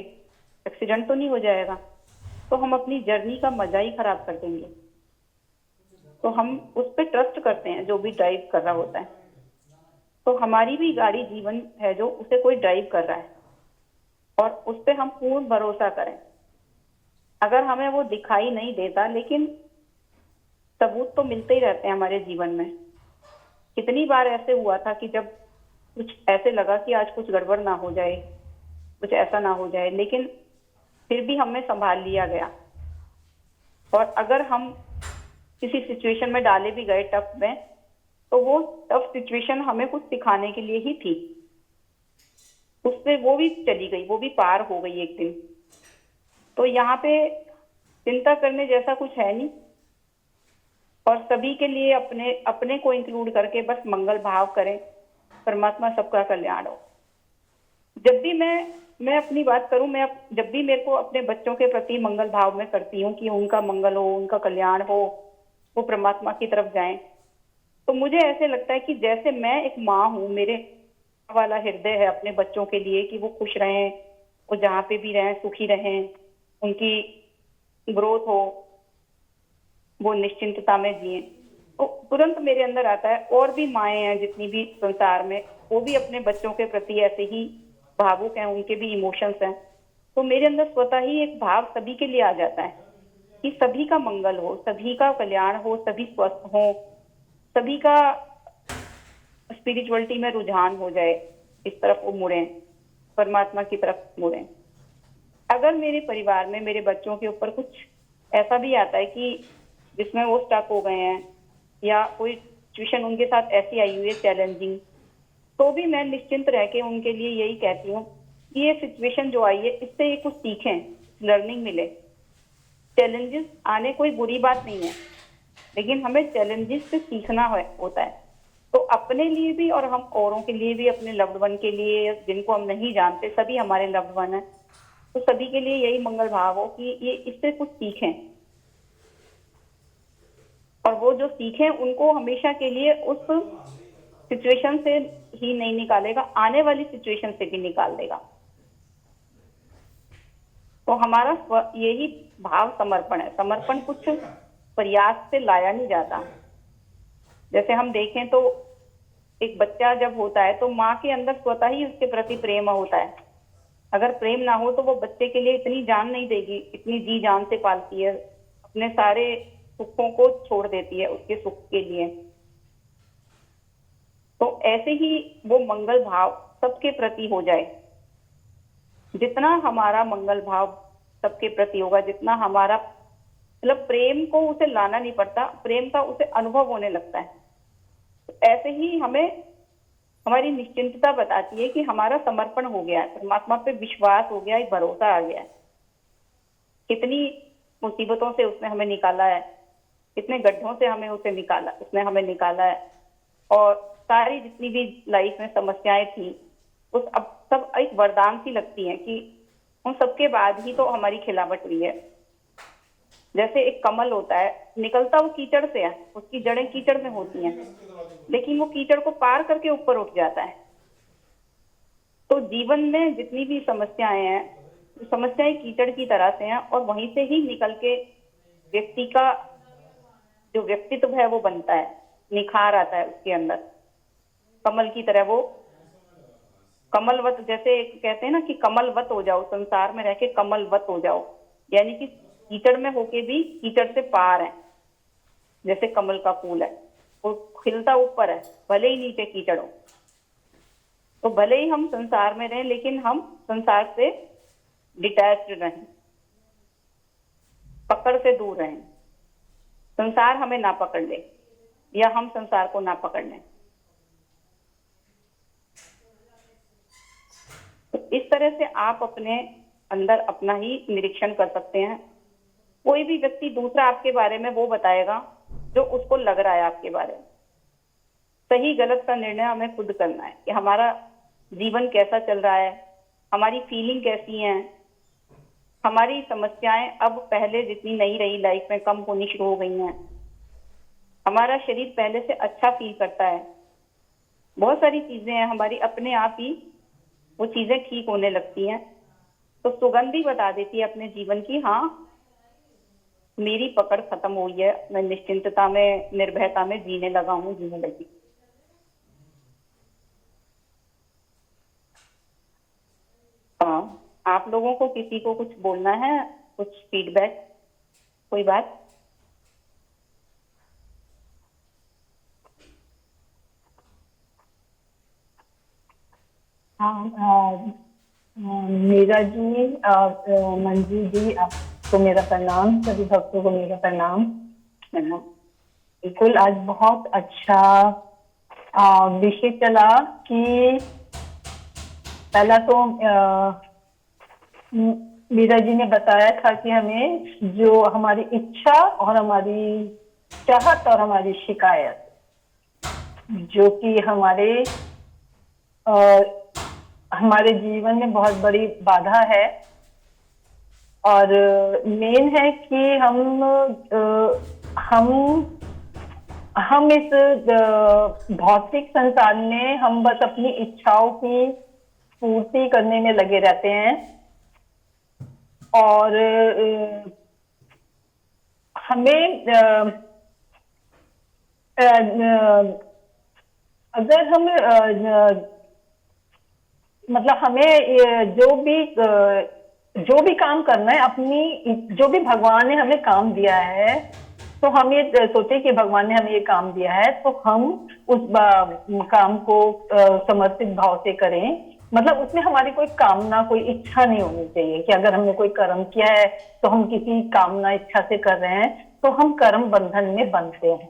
एक्सीडेंट तो नहीं हो जाएगा, तो हम अपनी जर्नी का मजा ही खराब कर देंगे। तो हम उस पर ट्रस्ट करते हैं जो भी ड्राइव कर रहा होता है। तो हमारी भी गाड़ी जीवन है जो उसे कोई ड्राइव कर रहा है, और उस पर हम पूर्ण भरोसा करें। अगर हमें वो दिखाई नहीं देता, लेकिन सबूत तो मिलते ही रहते हैं हमारे जीवन में। कितनी बार ऐसे हुआ था कि जब कुछ ऐसे लगा कि आज कुछ गड़बड़ ना हो जाए, कुछ ऐसा ना हो जाए, लेकिन फिर भी हमें संभाल लिया गया। और अगर हम किसी सिचुएशन में डाले भी गए टफ में, तो वो टफ सिचुएशन हमें कुछ सिखाने के लिए ही थी। उससे वो भी चली गई, वो भी पार हो गई एक दिन। तो यहाँ पे चिंता करने जैसा कुछ है नहीं, और सभी के लिए अपने अपने को इंक्लूड करके बस मंगल भाव करें, परमात्मा सबका कल्याण हो। जब भी मैं अपनी बात करूं, जब भी मेरे को अपने बच्चों के प्रति मंगल भाव में करती हूँ कि उनका मंगल हो, उनका कल्याण हो, वो परमात्मा की तरफ जाएं, तो मुझे ऐसे लगता है कि जैसे मैं एक माँ हूँ, मेरे वाला हृदय है अपने बच्चों के लिए कि वो खुश रहें, वो जहाँ पे भी रहें सुखी रहें, उनकी ग्रोथ हो। वो निश्चिंतता में जिए। तो तुरंत मेरे अंदर आता है, और भी माएँ हैं जितनी भी संसार में, वो भी अपने बच्चों के प्रति ऐसे ही भावुक हैं, उनके भी इमोशंस हैं। तो मेरे अंदर स्वतः ही एक भाव सभी के लिए आ जाता है कि सभी का मंगल हो, सभी का कल्याण हो, सभी स्वस्थ हो, सभी का स्पिरिचुअलिटी में रुझान हो जाए, इस तरफ वो मुड़े, परमात्मा की तरफ मुड़े। अगर मेरे परिवार में मेरे बच्चों के ऊपर कुछ ऐसा भी आता है कि जिसमें वो स्टक हो गए हैं, या कोई सिचुएशन उनके साथ ऐसी आई हुई है चैलेंजिंग, तो भी मैं निश्चिंत रह के उनके लिए यही कहती हूँ कि ये सिचुएशन जो आई है, इससे ये कुछ सीखें, लर्निंग मिले। चैलेंजेस आने कोई बुरी बात नहीं है, लेकिन हमें चैलेंजेस से सीखना होता है। तो अपने लिए भी और हम औरों के लिए भी, अपने लव्ड वन के लिए, जिनको हम नहीं जानते, सभी हमारे लव्ड वन है, तो सभी के लिए यही मंगल भाव हो कि ये इससे कुछ सीखें, और वो जो सीखें उनको हमेशा के लिए उस सिचुएशन से ही नहीं निकालेगा, आने वाली सिचुएशन से भी निकाल देगा। तो हमारा यही भाव समर्पण है। समर्पण कुछ प्रयास से लाया नहीं जाता। जैसे हम देखें तो एक बच्चा जब होता है तो माँ के अंदर स्वतः ही उसके प्रति प्रेम होता है। अगर प्रेम ना हो तो वो बच्चे के लिए इतनी जान नहीं देगी, इतनी जी जान से पालती है, अपने सारे सुखों को छोड़ देती है उसके सुख के लिए। तो ऐसे ही वो मंगल भाव सबके प्रति हो जाए। जितना हमारा मंगल भाव सबके प्रति होगा, जितना हमारा मतलब प्रेम को उसे लाना नहीं पड़ता, प्रेम का उसे अनुभव होने लगता है। तो ऐसे ही हमें हमारी निश्चिंतता बताती है कि हमारा समर्पण हो गया है, परमात्मा पे विश्वास हो गया है, भरोसा आ गया है। कितनी मुसीबतों से उसने हमें निकाला है, कितने गड्ढों से उसने हमें निकाला है, और सारी जितनी भी लाइफ में समस्याएं थी उस अब सब एक वरदान सी लगती हैं कि उन सबके बाद ही तो हमारी खिलावट हुई है। जैसे एक कमल होता है, निकलता वो कीचड़ से है, उसकी जड़ें कीचड़ में होती हैं, लेकिन वो कीचड़ को पार करके ऊपर उठ जाता है। तो जीवन में जितनी भी समस्याएं हैं, समस्याएं कीचड़ की तरह से हैं, और वहीं से ही निकल के व्यक्ति का जो व्यक्तित्व है वो बनता है, निखार आता है उसके अंदर। कमल की तरह वो कमलवत, जैसे कहते हैं ना कि कमलवत हो जाओ, संसार में रह के कमलवत हो जाओ, यानी कि कीचड़ में होके भी कीचड़ से पार है। जैसे कमल का फूल है, वो खिलता ऊपर है, भले ही नीचे कीचड़ हो। तो भले ही हम संसार में रहें, लेकिन हम संसार से डिटैच्ड रहें, पकड़ से दूर रहें। संसार हमें ना पकड़ ले या हम संसार को ना पकड़ लें। तो इस तरह से आप अपने अंदर अपना ही निरीक्षण कर सकते हैं। कोई भी व्यक्ति दूसरा आपके बारे में वो बताएगा जो उसको लग रहा है आपके बारे में। सही गलत का निर्णय हमें खुद करना है कि हमारा जीवन कैसा चल रहा है, हमारी फीलिंग कैसी है, हमारी समस्याएं अब पहले जितनी नहीं रही, लाइफ में कम होनी शुरू हो गई हैं, हमारा शरीर पहले से अच्छा फील करता है, बहुत सारी चीजें हैं हमारी अपने आप ही वो चीजें ठीक होने लगती हैं। तो सुगंध ही बता देती है अपने जीवन की, हाँ मेरी पकड़ खत्म हुई है, मैं निश्चिंतता में, निर्भयता में जीने लगा हूँ, जीने लगी। हाँ, आप लोगों को किसी को कुछ बोलना है, कुछ फीडबैक, कोई बात? हाँ, मीरा जी और मंजू जी, आपको मेरा प्रणाम, सभी भक्तों को मेरा प्रणाम। बिल्कुल, आज बहुत अच्छा विषय चला कि पहला तो मीरा जी ने बताया था कि हमें जो हमारी इच्छा और हमारी चाहत और हमारी शिकायत, जो कि हमारे जीवन में बहुत बड़ी बाधा है, और मेन है कि हम इस भौतिक संसार में हम बस अपनी इच्छाओं की पूर्ति करने में लगे रहते हैं, और हमें अगर हम मतलब हमें जो भी काम करना है, अपनी जो भी भगवान ने हमें काम दिया है, तो हम ये सोचे कि भगवान ने हमें ये काम दिया है, तो हम उस काम को समर्पित भाव से करें। मतलब उसमें हमारी कोई कामना, कोई इच्छा नहीं होनी चाहिए कि अगर हमने कोई कर्म किया है तो हम किसी कामना इच्छा से कर रहे हैं, तो हम कर्म बंधन में बंधते हैं।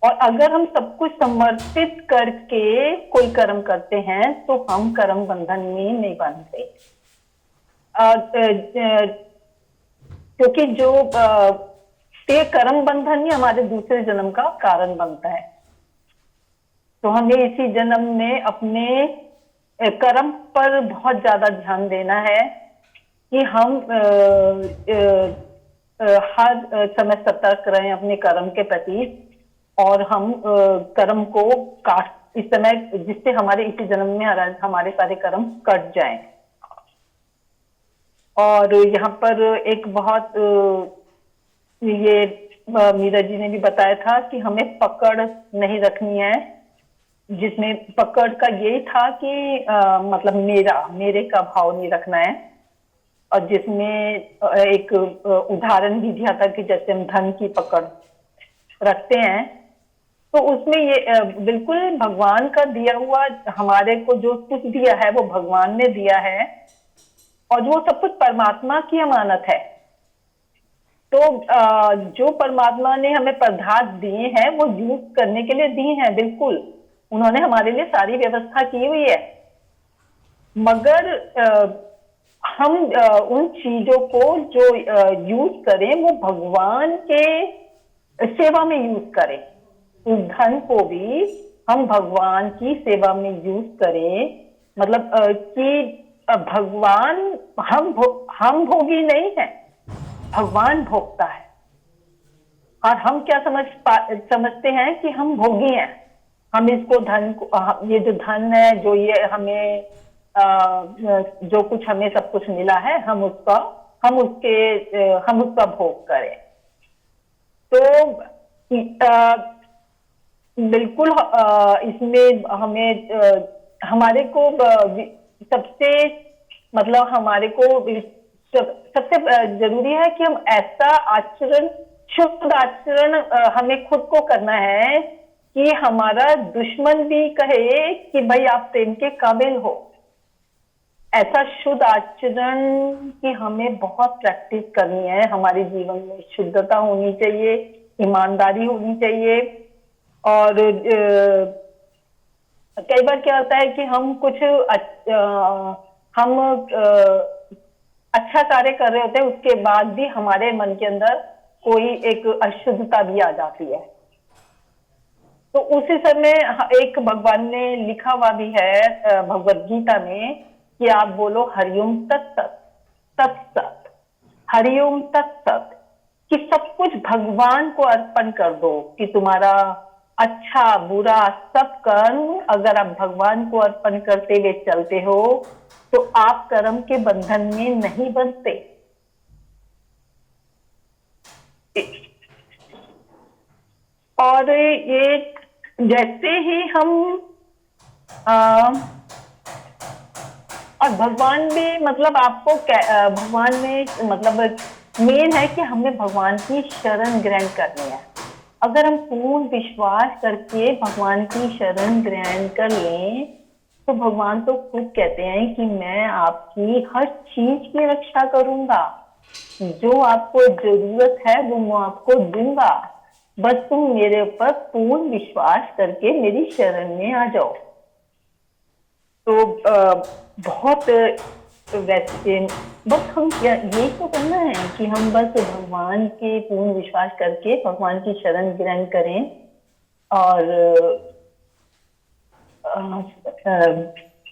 और अगर हम सब कुछ समर्पित करके कोई कर्म करते हैं तो हम कर्म बंधन में नहीं बंधते। क्योंकि जो ये कर्म बंधन ही हमारे दूसरे जन्म का कारण बनता है। तो हमें इसी जन्म में अपने कर्म पर बहुत ज्यादा ध्यान देना है कि हम हर समय सतर्क रहें अपने कर्म के प्रति, और हम कर्म को काट इस समय, जिससे हमारे इसी जन्म में हमारे सारे कर्म कट जाएं। और यहाँ पर एक बहुत ये मीरा जी ने भी बताया था कि हमें पकड़ नहीं रखनी है, जिसमें पकड़ का यही था कि मतलब मेरे का भाव नहीं रखना है। और जिसमें एक उदाहरण भी दिया था कि जैसे हम धन की पकड़ रखते हैं, तो उसमें ये बिल्कुल भगवान का दिया हुआ, हमारे को जो कुछ दिया है वो भगवान ने दिया है, और वो सब कुछ परमात्मा की अमानत है। तो जो परमात्मा ने हमें पदार्थ दिए हैं वो यूज करने के लिए दिए हैं, बिल्कुल उन्होंने हमारे लिए सारी व्यवस्था की हुई है। मगर हम उन चीजों को जो यूज करें वो भगवान के सेवा में यूज करें। उस धन को भी हम भगवान की सेवा में यूज करें, मतलब कि भगवान, हम भोगी नहीं है, भगवान भोगता है। और हम क्या समझते हैं कि हम भोगी हैं। हम इसको धन को, ये जो धन है, जो ये हमें जो कुछ हमें सब कुछ मिला है, हम उसका भोग करें। तो बिल्कुल इसमें हमें हमारे को सबसे, मतलब हमारे को सबसे जरूरी है कि हम ऐसा आचरण, शुद्ध आचरण हमें खुद को करना है कि हमारा दुश्मन भी कहे कि भाई आप प्रेम के काबिल हो। ऐसा शुद्ध आचरण की हमें बहुत प्रैक्टिस करनी है। हमारे जीवन में शुद्धता होनी चाहिए, ईमानदारी होनी चाहिए। और कई बार क्या होता है कि हम कुछ अच्छा कार्य कर रहे होते हैं, उसके बाद भी हमारे मन के अंदर कोई एक अशुद्धता भी आ जाती है। तो उसी समय एक भगवान ने लिखा हुआ भी है भगवत गीता में कि आप बोलो हरिओम तत्सत, तत्सत, हरिओम तत्सत, कि सब कुछ भगवान को अर्पण कर दो। कि तुम्हारा अच्छा बुरा सब कर्म अगर आप भगवान को अर्पण करते हुए चलते हो तो आप कर्म के बंधन में नहीं बंधते। और ये जैसे ही हम और भगवान भी, मतलब आपको भगवान में, मतलब मेन है कि हमें भगवान की शरण ग्रहण करनी है। अगर हम पूर्ण विश्वास करके भगवान की शरण ग्रहण कर लें तो भगवान तो खुद कहते हैं कि मैं आपकी हर चीज की रक्षा करूंगा, जो आपको जरूरत है वो मैं आपको दूंगा, बस तुम मेरे ऊपर पूर्ण विश्वास करके मेरी शरण में आ जाओ। तो बहुत वैसे बस हम यही तो करना है कि हम बस भगवान के पूर्ण विश्वास करके भगवान की शरण ग्रहण करें, और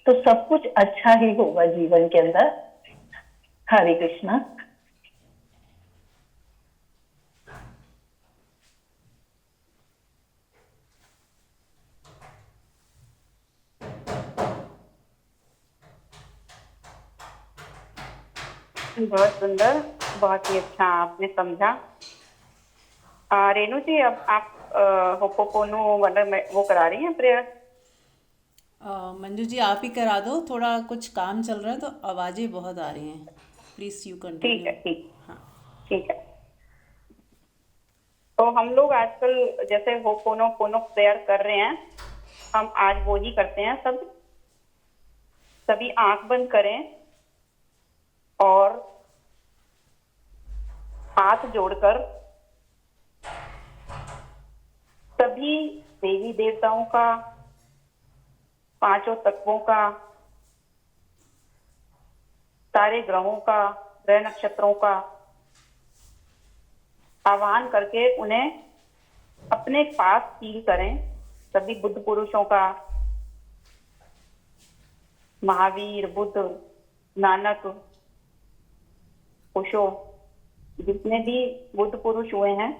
तो सब कुछ अच्छा ही होगा जीवन के अंदर। हरे कृष्णा। बहुत सुंदर, बहुत ही अच्छा आपने समझा। रेनू जी, अब आप होपोपोनो वाला वो करा रही हैं प्रेयर? मंजू जी आप ही करा दो, थोड़ा कुछ काम चल रहा है तो आवाज़ें बहुत आ रही हैं। प्लीज़ यू ठीक कंटिन्यू। है, ठीक, हाँ। ठीक है। तो हम लोग आजकल जैसे होपोनो पोनो प्रेयर कर रहे हैं, हम आज वो ही करते हैं। सभी आंख बंद करें और हाथ जोड़कर सभी देवी देवताओं का, पांचों तत्वों का, सारे ग्रहों का, ग्रह नक्षत्रों का आह्वान करके उन्हें अपने पास फील करें। सभी बुद्ध पुरुषों का, महावीर, बुद्ध, नानक, ओशो, जितने भी बुद्ध पुरुष हुए हैं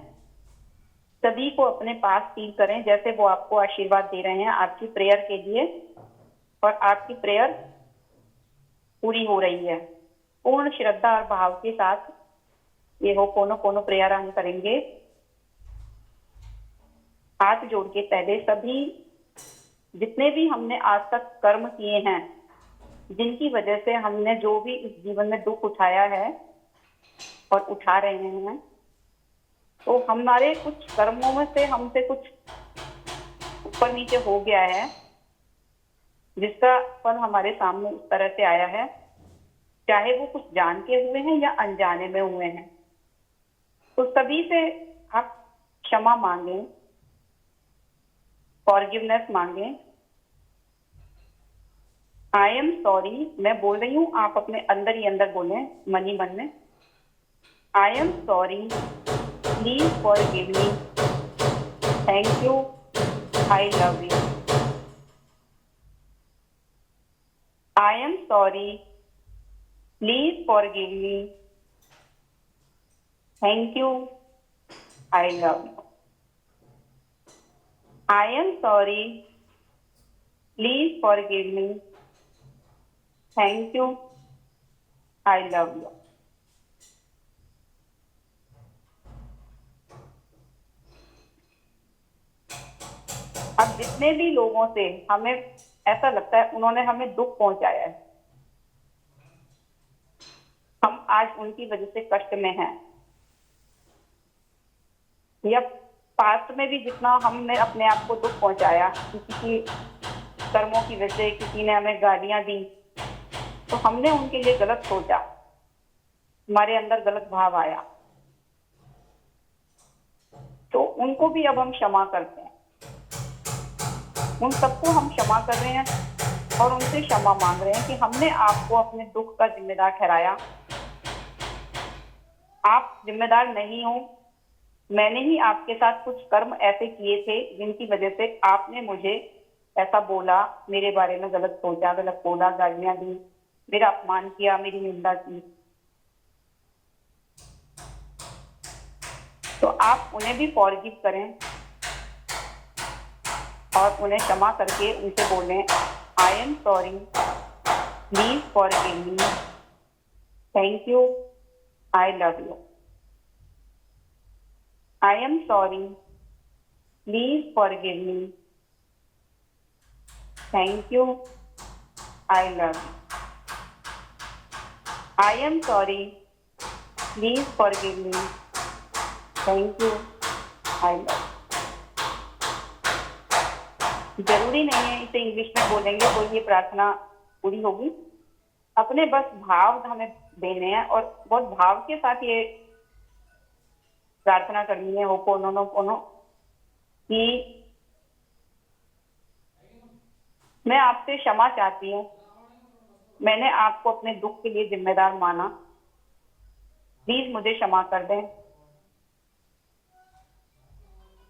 सभी को अपने पास फील करें, जैसे वो आपको आशीर्वाद दे रहे हैं आपकी प्रेयर के लिए, और आपकी प्रेयर पूरी हो रही है। पूर्ण श्रद्धा और भाव के साथ ये होपोनोपोनो प्रेयर हम करेंगे। हाथ जोड़ के पहले सभी जितने भी हमने आज तक कर्म किए हैं, जिनकी वजह से हमने जो भी इस जीवन में दुख उठाया है और उठा रहे हैं, तो हमारे कुछ कर्मों में से हमसे कुछ ऊपर नीचे हो गया है, जिसका फल हमारे सामने इस तरह से आया है, चाहे वो कुछ जान के हुए हैं या अनजाने में हुए हैं। तो सभी से आप क्षमा मांगे, फॉरगिवनेस मांगे। आई एम सॉरी मैं बोल रही हूँ, आप अपने अंदर ही अंदर बोलें, मन ही मन में। I am sorry, please forgive me, thank you, I love you. I am sorry, please forgive me, thank you, I love you. I am sorry, please forgive me, thank you, I love you. अब जितने भी लोगों से हमें ऐसा लगता है उन्होंने हमें दुख पहुंचाया है, हम आज उनकी वजह से कष्ट में हैं, या पास्ट में भी जितना हमने अपने आप को दुख पहुंचाया, किसी की कर्मों की वजह से, किसी ने हमें गालियां दी, तो हमने उनके लिए गलत सोचा, हमारे अंदर गलत भाव आया, तो उनको भी अब हम क्षमा करते हैं। उन सबको हम क्षमा कर रहे हैं और उनसे क्षमा मांग रहे हैं कि हमने आपको अपने दुख का जिम्मेदार ठहराया। आप जिम्मेदार नहीं हो, मैंने ही आपके साथ कुछ कर्म ऐसे किए थे जिनकी वजह से आपने मुझे ऐसा बोला, मेरे बारे में गलत सोचा, गलत बोला, गालियां दी, मेरा अपमान किया, मेरी निंदा की। तो आप उन्हें भी फॉरगिव करें और उन्हें क्षमा करके उनसे बोलें, I am sorry, please forgive me, thank you, I love you. I am sorry, please forgive me, thank you, I love you. I am sorry, please forgive me, thank you, I love you. जरूरी नहीं है इसे English में बोलेंगे तो ये प्रार्थना पूरी होगी। अपने बस भाव हमें देने हैं और बहुत भाव के साथ ये प्रार्थना करनी है होपोनोपोनो कि मैं आपसे क्षमा चाहती हूँ, मैंने आपको अपने दुख के लिए जिम्मेदार माना, प्लीज मुझे क्षमा कर दें।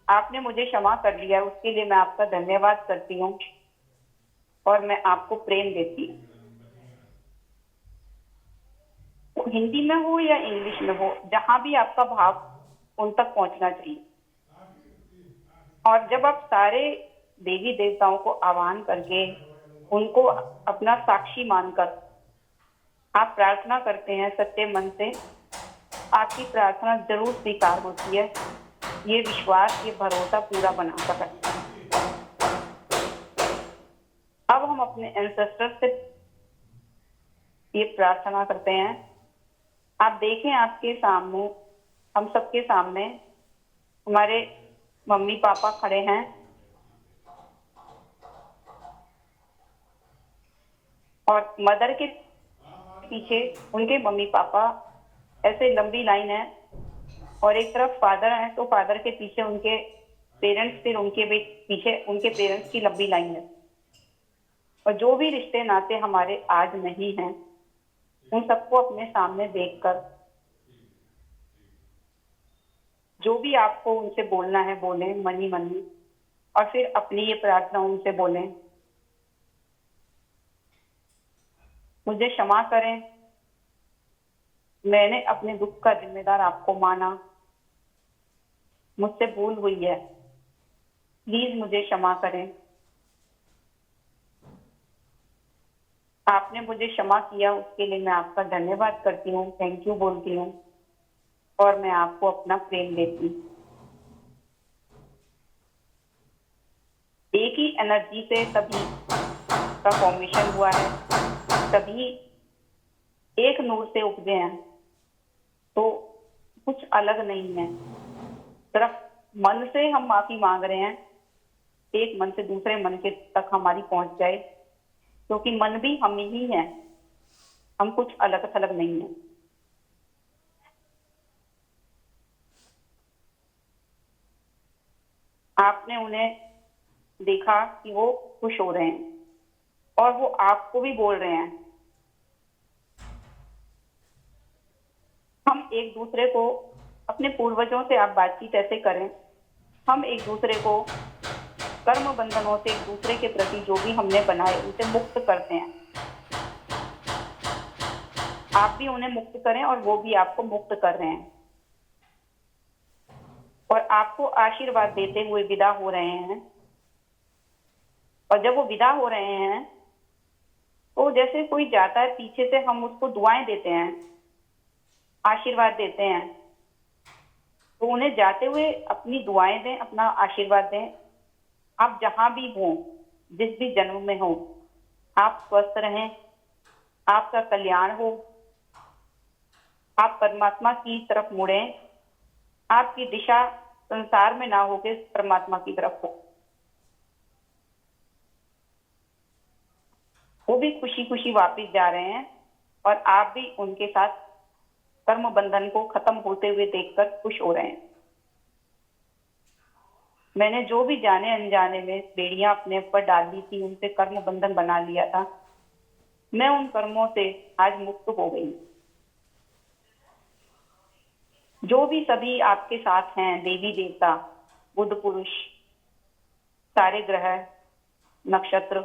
आपने मुझे क्षमा कर लिया, उसके लिए मैं आपका धन्यवाद करती हूँ और मैं आपको प्रेम देती हूँ। हिंदी में हो या इंग्लिश में हो, जहां भी आपका भाव उन तक पहुंचना चाहिए। और जब आप सारे देवी देवताओं को आह्वान करके उनको अपना साक्षी मानकर आप प्रार्थना करते हैं सच्चे मन से, आपकी प्रार्थना जरूर स्वीकार होती है ये विश्वास, ये भरोसा पूरा बना कर रखते हैं। अब हम अपने एंसेस्टर से ये प्रार्थना करते हैं। आप देखें आपके सामने, हम सबके सामने हमारे मम्मी पापा खड़े हैं और मदर के पीछे उनके मम्मी पापा, ऐसे लंबी लाइन है। और एक तरफ फादर है तो फादर के पीछे उनके पेरेंट्स, फिर उनके पीछे उनके पेरेंट्स की लंबी लाइन है। और जो भी रिश्ते नाते हमारे आज नहीं हैं, उन सबको अपने सामने देखकर जो भी आपको उनसे बोलना है बोलें, मनी मनी। और फिर अपनी ये प्रार्थना उनसे बोलें, मुझे क्षमा करें, मैंने अपने दुख का जिम्मेदार आपको माना, मुझसे भूल हुई है, प्लीज मुझे क्षमा करें। आपने मुझे क्षमा किया, उसके लिए मैं आपका धन्यवाद करती हूँ, थैंक यू बोलती हूँ। और मैं आपको अपना प्रेम देती हूँ। एक ही एनर्जी से सभी का फॉर्मेशन हुआ है, सभी एक नूर से उपजे हैं, तो कुछ अलग नहीं है। सिर्फ मन से हम माफी मांग रहे हैं, एक मन से दूसरे मन के तक हमारी पहुंच जाए, क्योंकि मन भी हम ही हैं, हम कुछ अलग थलग नहीं है। आपने उन्हें देखा कि वो खुश हो रहे हैं और वो आपको भी बोल रहे हैं। हम एक दूसरे को, अपने पूर्वजों से आप बातचीत ऐसे करें, हम एक दूसरे को कर्म बंधनों से, एक दूसरे के प्रति जो भी हमने बनाए उनसे मुक्त करते हैं। आप भी उन्हें मुक्त करें और वो भी आपको मुक्त कर रहे हैं, और आपको आशीर्वाद देते हुए विदा हो रहे हैं। और जब वो विदा हो रहे हैं तो जैसे कोई जाता है, पीछे से हम उसको दुआएं देते हैं, आशीर्वाद देते हैं, तो उन्हें जाते हुए अपनी दुआएं दें, अपना आशीर्वाद दें। आप जहां भी हों, जिस भी जन्म में हो, आप स्वस्थ रहें, आपका कल्याण हो, आप परमात्मा की तरफ मुड़ें, आपकी दिशा संसार में ना होके परमात्मा की तरफ हो। वो भी खुशी खुशी वापस जा रहे हैं और आप भी उनके साथ कर्म बंधन को खत्म होते हुए देखकर खुश हो रहे हैं। मैंने जो भी जाने अनजाने में बेड़ियां अपने ऊपर डाल दी थी, उनसे कर्म बंधन बना लिया था, मैं उन कर्मों से आज मुक्त हो गई। जो भी सभी आपके साथ हैं, देवी देवता, बुद्ध पुरुष, सारे ग्रह, नक्षत्र,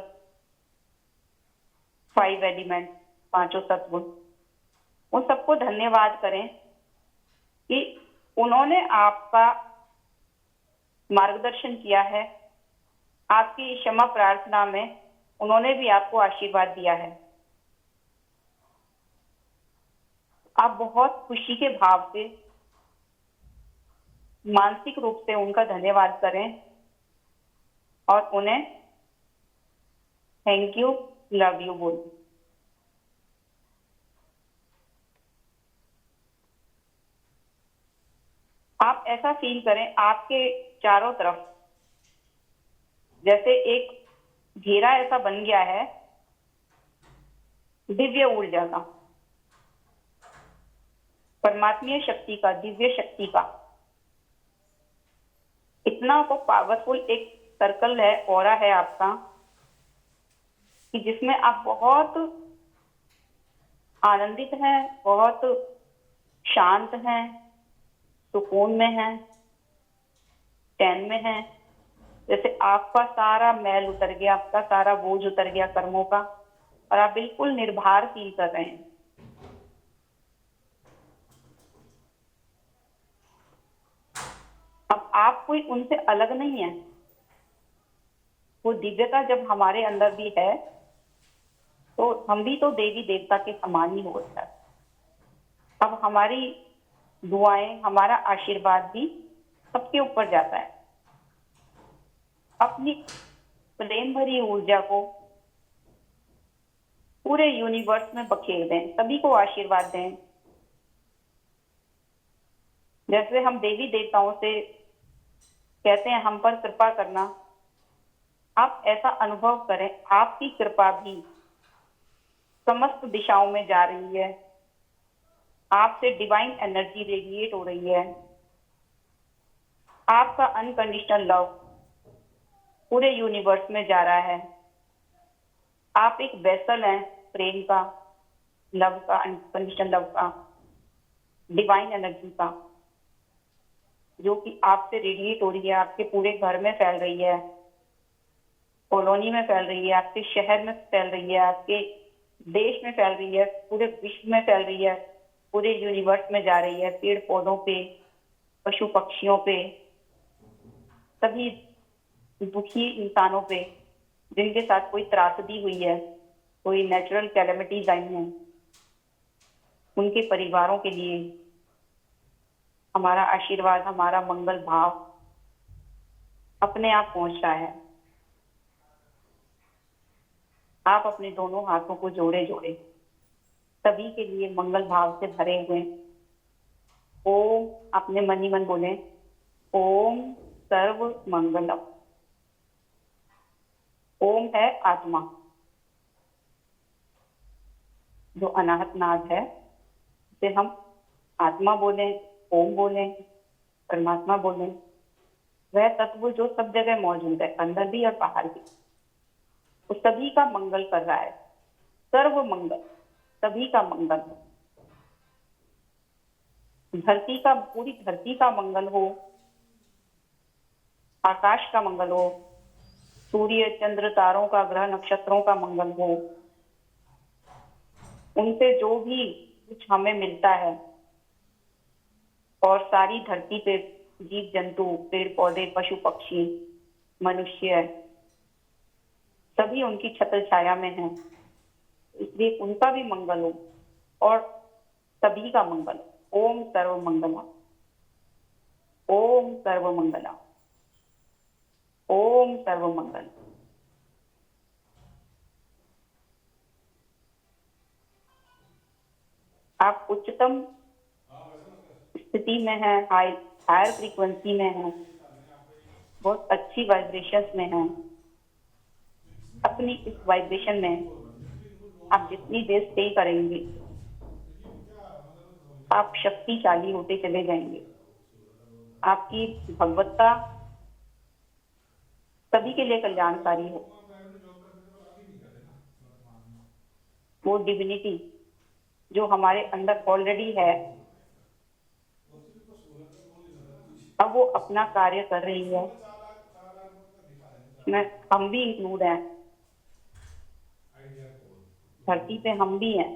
5 एलिमेंट, 5 सत्गुण, उन सबको धन्यवाद करें कि उन्होंने आपका मार्गदर्शन किया है। आपकी क्षमा प्रार्थना में उन्होंने भी आपको आशीर्वाद दिया है। आप बहुत खुशी के भाव से, मानसिक रूप से उनका धन्यवाद करें और उन्हें थैंक यू, लव यू बोलें। आप ऐसा फील करें, आपके चारों तरफ जैसे एक घेरा ऐसा बन गया है दिव्य ऊर्जा का, परमात्मीय शक्ति का, दिव्य शक्ति का। इतना को पावरफुल एक सर्कल है, ऑरा है आपका, कि जिसमें आप बहुत आनंदित हैं, बहुत शांत हैं, सुकून में हैं, चैन में हैं। जैसे आपका सारा मैल उतर गया, आपका सारा बोझ उतर गया कर्मों का, और आप बिल्कुल निर्भर फील कर रहे हैं। अब आप कोई उनसे अलग नहीं है। वो दिव्यता जब हमारे अंदर भी है तो हम भी तो देवी देवता के समान ही हो जाते हैं। अब हमारी दुआएं, हमारा आशीर्वाद भी सबके ऊपर जाता है। अपनी प्रेम भरी ऊर्जा को पूरे यूनिवर्स में बखेर दें, सभी को आशीर्वाद दें। जैसे हम देवी देवताओं से कहते हैं हम पर कृपा करना, आप ऐसा अनुभव करें आपकी कृपा भी समस्त दिशाओं में जा रही है, आपसे डिवाइन एनर्जी रेडिएट हो रही है। आपका अनकंडीशनल लव पूरे यूनिवर्स में जा रहा है। आप एक वेसल हैं प्रेम का, लव का, अनकंडीशनल लव का, डिवाइन एनर्जी का, जो कि आपसे रेडिएट हो रही है, आपके पूरे घर में फैल रही है, कॉलोनी में फैल रही है, आपके शहर में फैल रही है, आपके देश में फैल रही है, पूरे विश्व में फैल रही है, पूरे यूनिवर्स में जा रही है, पेड़ पौधों पे, पशु पक्षियों पे, सभी दुखी इंसानों पे जिनके साथ कोई त्रासदी हुई है, कोई नेचुरल कैलेमिटीज आई हैं, उनके परिवारों के लिए हमारा आशीर्वाद, हमारा मंगल भाव अपने आप पहुंच रहा है। आप अपने दोनों हाथों को जोड़े जोड़े सभी के लिए मंगल भाव से भरे हुए ओम, अपने मन ही मन बोले ओम सर्व मंगलम। ओम है आत्मा, जो अनाहत नाद है, जिसे हम आत्मा बोले, ओम बोले, परमात्मा बोले। वह तत्व जो सब जगह मौजूद है, अंदर भी और बाहर भी, वो सभी का मंगल कर रहा है। सर्व मंगल, सभी का मंगल हो। धरती का, पूरी धरती का मंगल हो, आकाश का मंगल हो, सूर्य चंद्र तारों का, ग्रह नक्षत्रों का मंगल हो। उनसे जो भी कुछ हमें मिलता है और सारी धरती पे जीव जंतु, पेड़ पौधे, पशु पक्षी, मनुष्य, सभी उनकी छत्र छाया में हैं, इसलिए उनका भी मंगल हो और सभी का मंगल। ओम सर्व मंगला, ओम सर्व मंगला, ओम सर्व मंगल। आप उच्चतम स्थिति में हैं, हायर फ्रीक्वेंसी में हैं, बहुत अच्छी वाइब्रेशंस में हैं। अपनी इस वाइब्रेशन में आप जितनी देर स्टे करेंगे, आप शक्तिशाली होते चले जाएंगे। आपकी भगवत्ता सभी के लिए कल्याणकारी हो। वो डिविनिटी जो हमारे अंदर ऑलरेडी है, अब वो अपना कार्य कर रही है। मैं, हम भी इंक्लूड हैं, धरती पे हम भी हैं।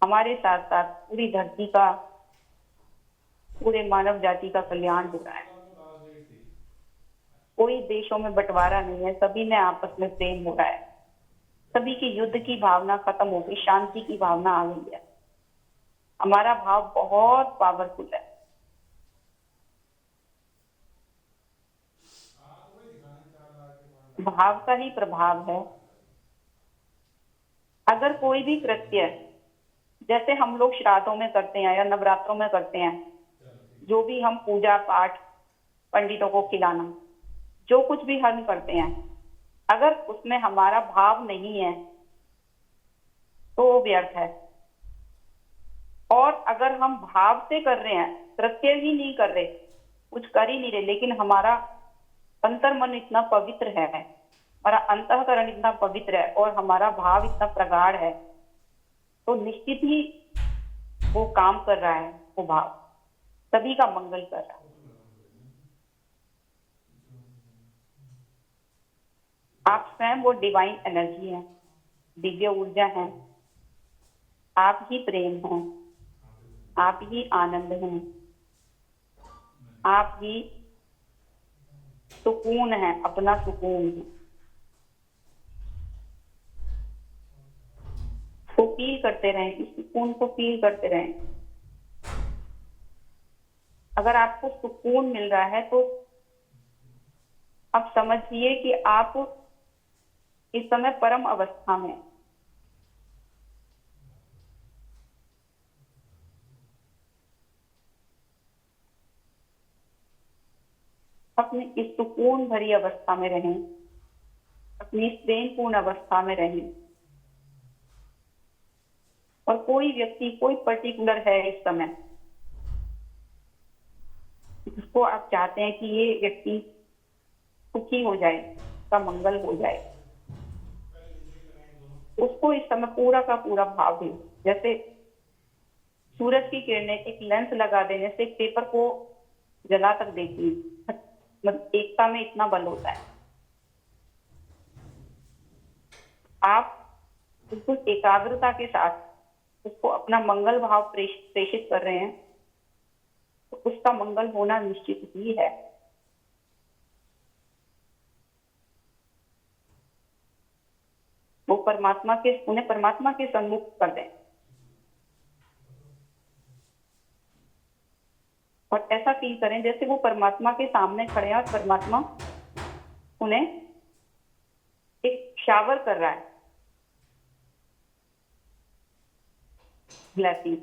हमारे साथ साथ पूरी धरती का, पूरे मानव जाति का कल्याण हो रहा है। कोई देशों में बंटवारा नहीं है, सभी में आपस में प्रेम हो रहा है। सभी की युद्ध की भावना खत्म हो गई, शांति की भावना आ गई है। हमारा भाव बहुत पावरफुल है। भाव का ही प्रभाव है। अगर कोई भी कृत्य, जैसे हम लोग श्राद्धों में करते हैं या नवरात्रों में करते हैं, जो भी हम पूजा पाठ, पंडितों को खिलाना, जो कुछ भी हम करते हैं, अगर उसमें हमारा भाव नहीं है तो वो व्यर्थ है। और अगर हम भाव से कर रहे हैं, कृत्य ही नहीं कर रहे, कुछ कर ही नहीं रहे, लेकिन हमारा अंतर्मन इतना पवित्र है, हमारा अंतःकरण इतना पवित्र है और हमारा भाव इतना प्रगाढ़ है, तो निश्चित ही वो काम कर रहा है। वो भाव सभी का मंगल कर रहा है। आप स्वयं वो डिवाइन एनर्जी हैं, दिव्य ऊर्जा हैं। आप ही प्रेम हैं, आप ही आनंद हैं, आप ही सुकून है, अपना सुकून है। तो फील करते रहें, इस सुकून को फील करते रहें। अगर आपको सुकून मिल रहा है तो आप समझिए कि आप इस समय परम अवस्था में हैं। अपने इस सुकून भरी अवस्था में रहें, अपनी इस प्रेमपूर्ण अवस्था में रहें। और कोई व्यक्ति, कोई पर्टिकुलर है इस समय जिसको आप चाहते हैं कि ये व्यक्ति सुखी हो जाए, उसका मंगल हो जाए, उसको इस समय पूरा का पूरा भाव दें। जैसे सूरज की किरणें एक लेंस लगा देने से एक पेपर को जला तक देती है। मतलब एकता में इतना बल होता है। आप बिल्कुल एकाग्रता के साथ उसको अपना मंगल भाव प्रेषित कर रहे हैं, तो उसका मंगल होना निश्चित ही है। वो उन्हें परमात्मा के सम्मुख कर दें। और ऐसा फील करें जैसे वो परमात्मा के सामने खड़े हैं और परमात्मा उन्हें एक शावर कर रहा है ब्लेसिंग।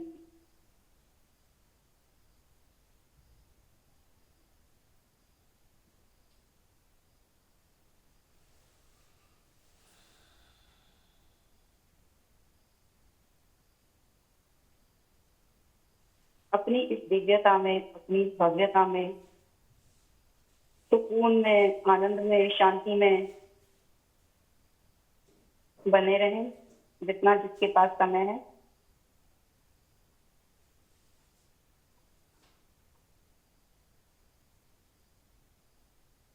अपनी इस दिव्यता में, अपनी भव्यता में, सुकून में, आनंद में, शांति में बने रहें जितना जिसके पास समय है।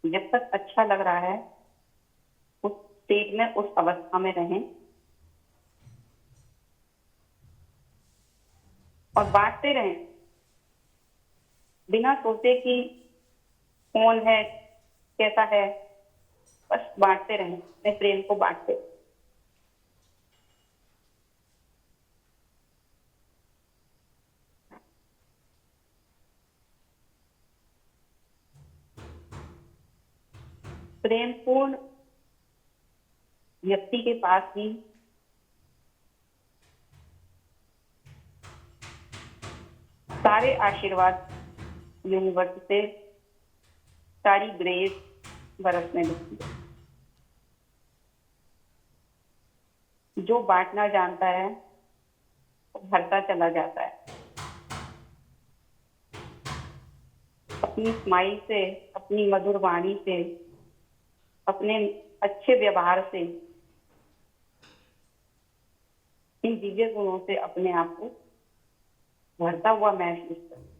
जब तक अच्छा लग रहा है उस स्टेट में, उस अवस्था में रहें और बांटते रहें बिना सोचे कि कौन है, कैसा है। बस बांटते रहें, अपने प्रेम को बांटते। प्रेमपूर्ण व्यक्ति के पास ही सारे आशीर्वाद यूनिवर्स से, सारी ग्रेस बरसने लगती है। जो बांटना जानता है वो भरता चला जाता है। अपनी स्माइल से, अपनी मधुर वाणी से, अपने अच्छे व्यवहार से, इन दिव्य गुणों से अपने आप को भरता हुआ महसूस करें।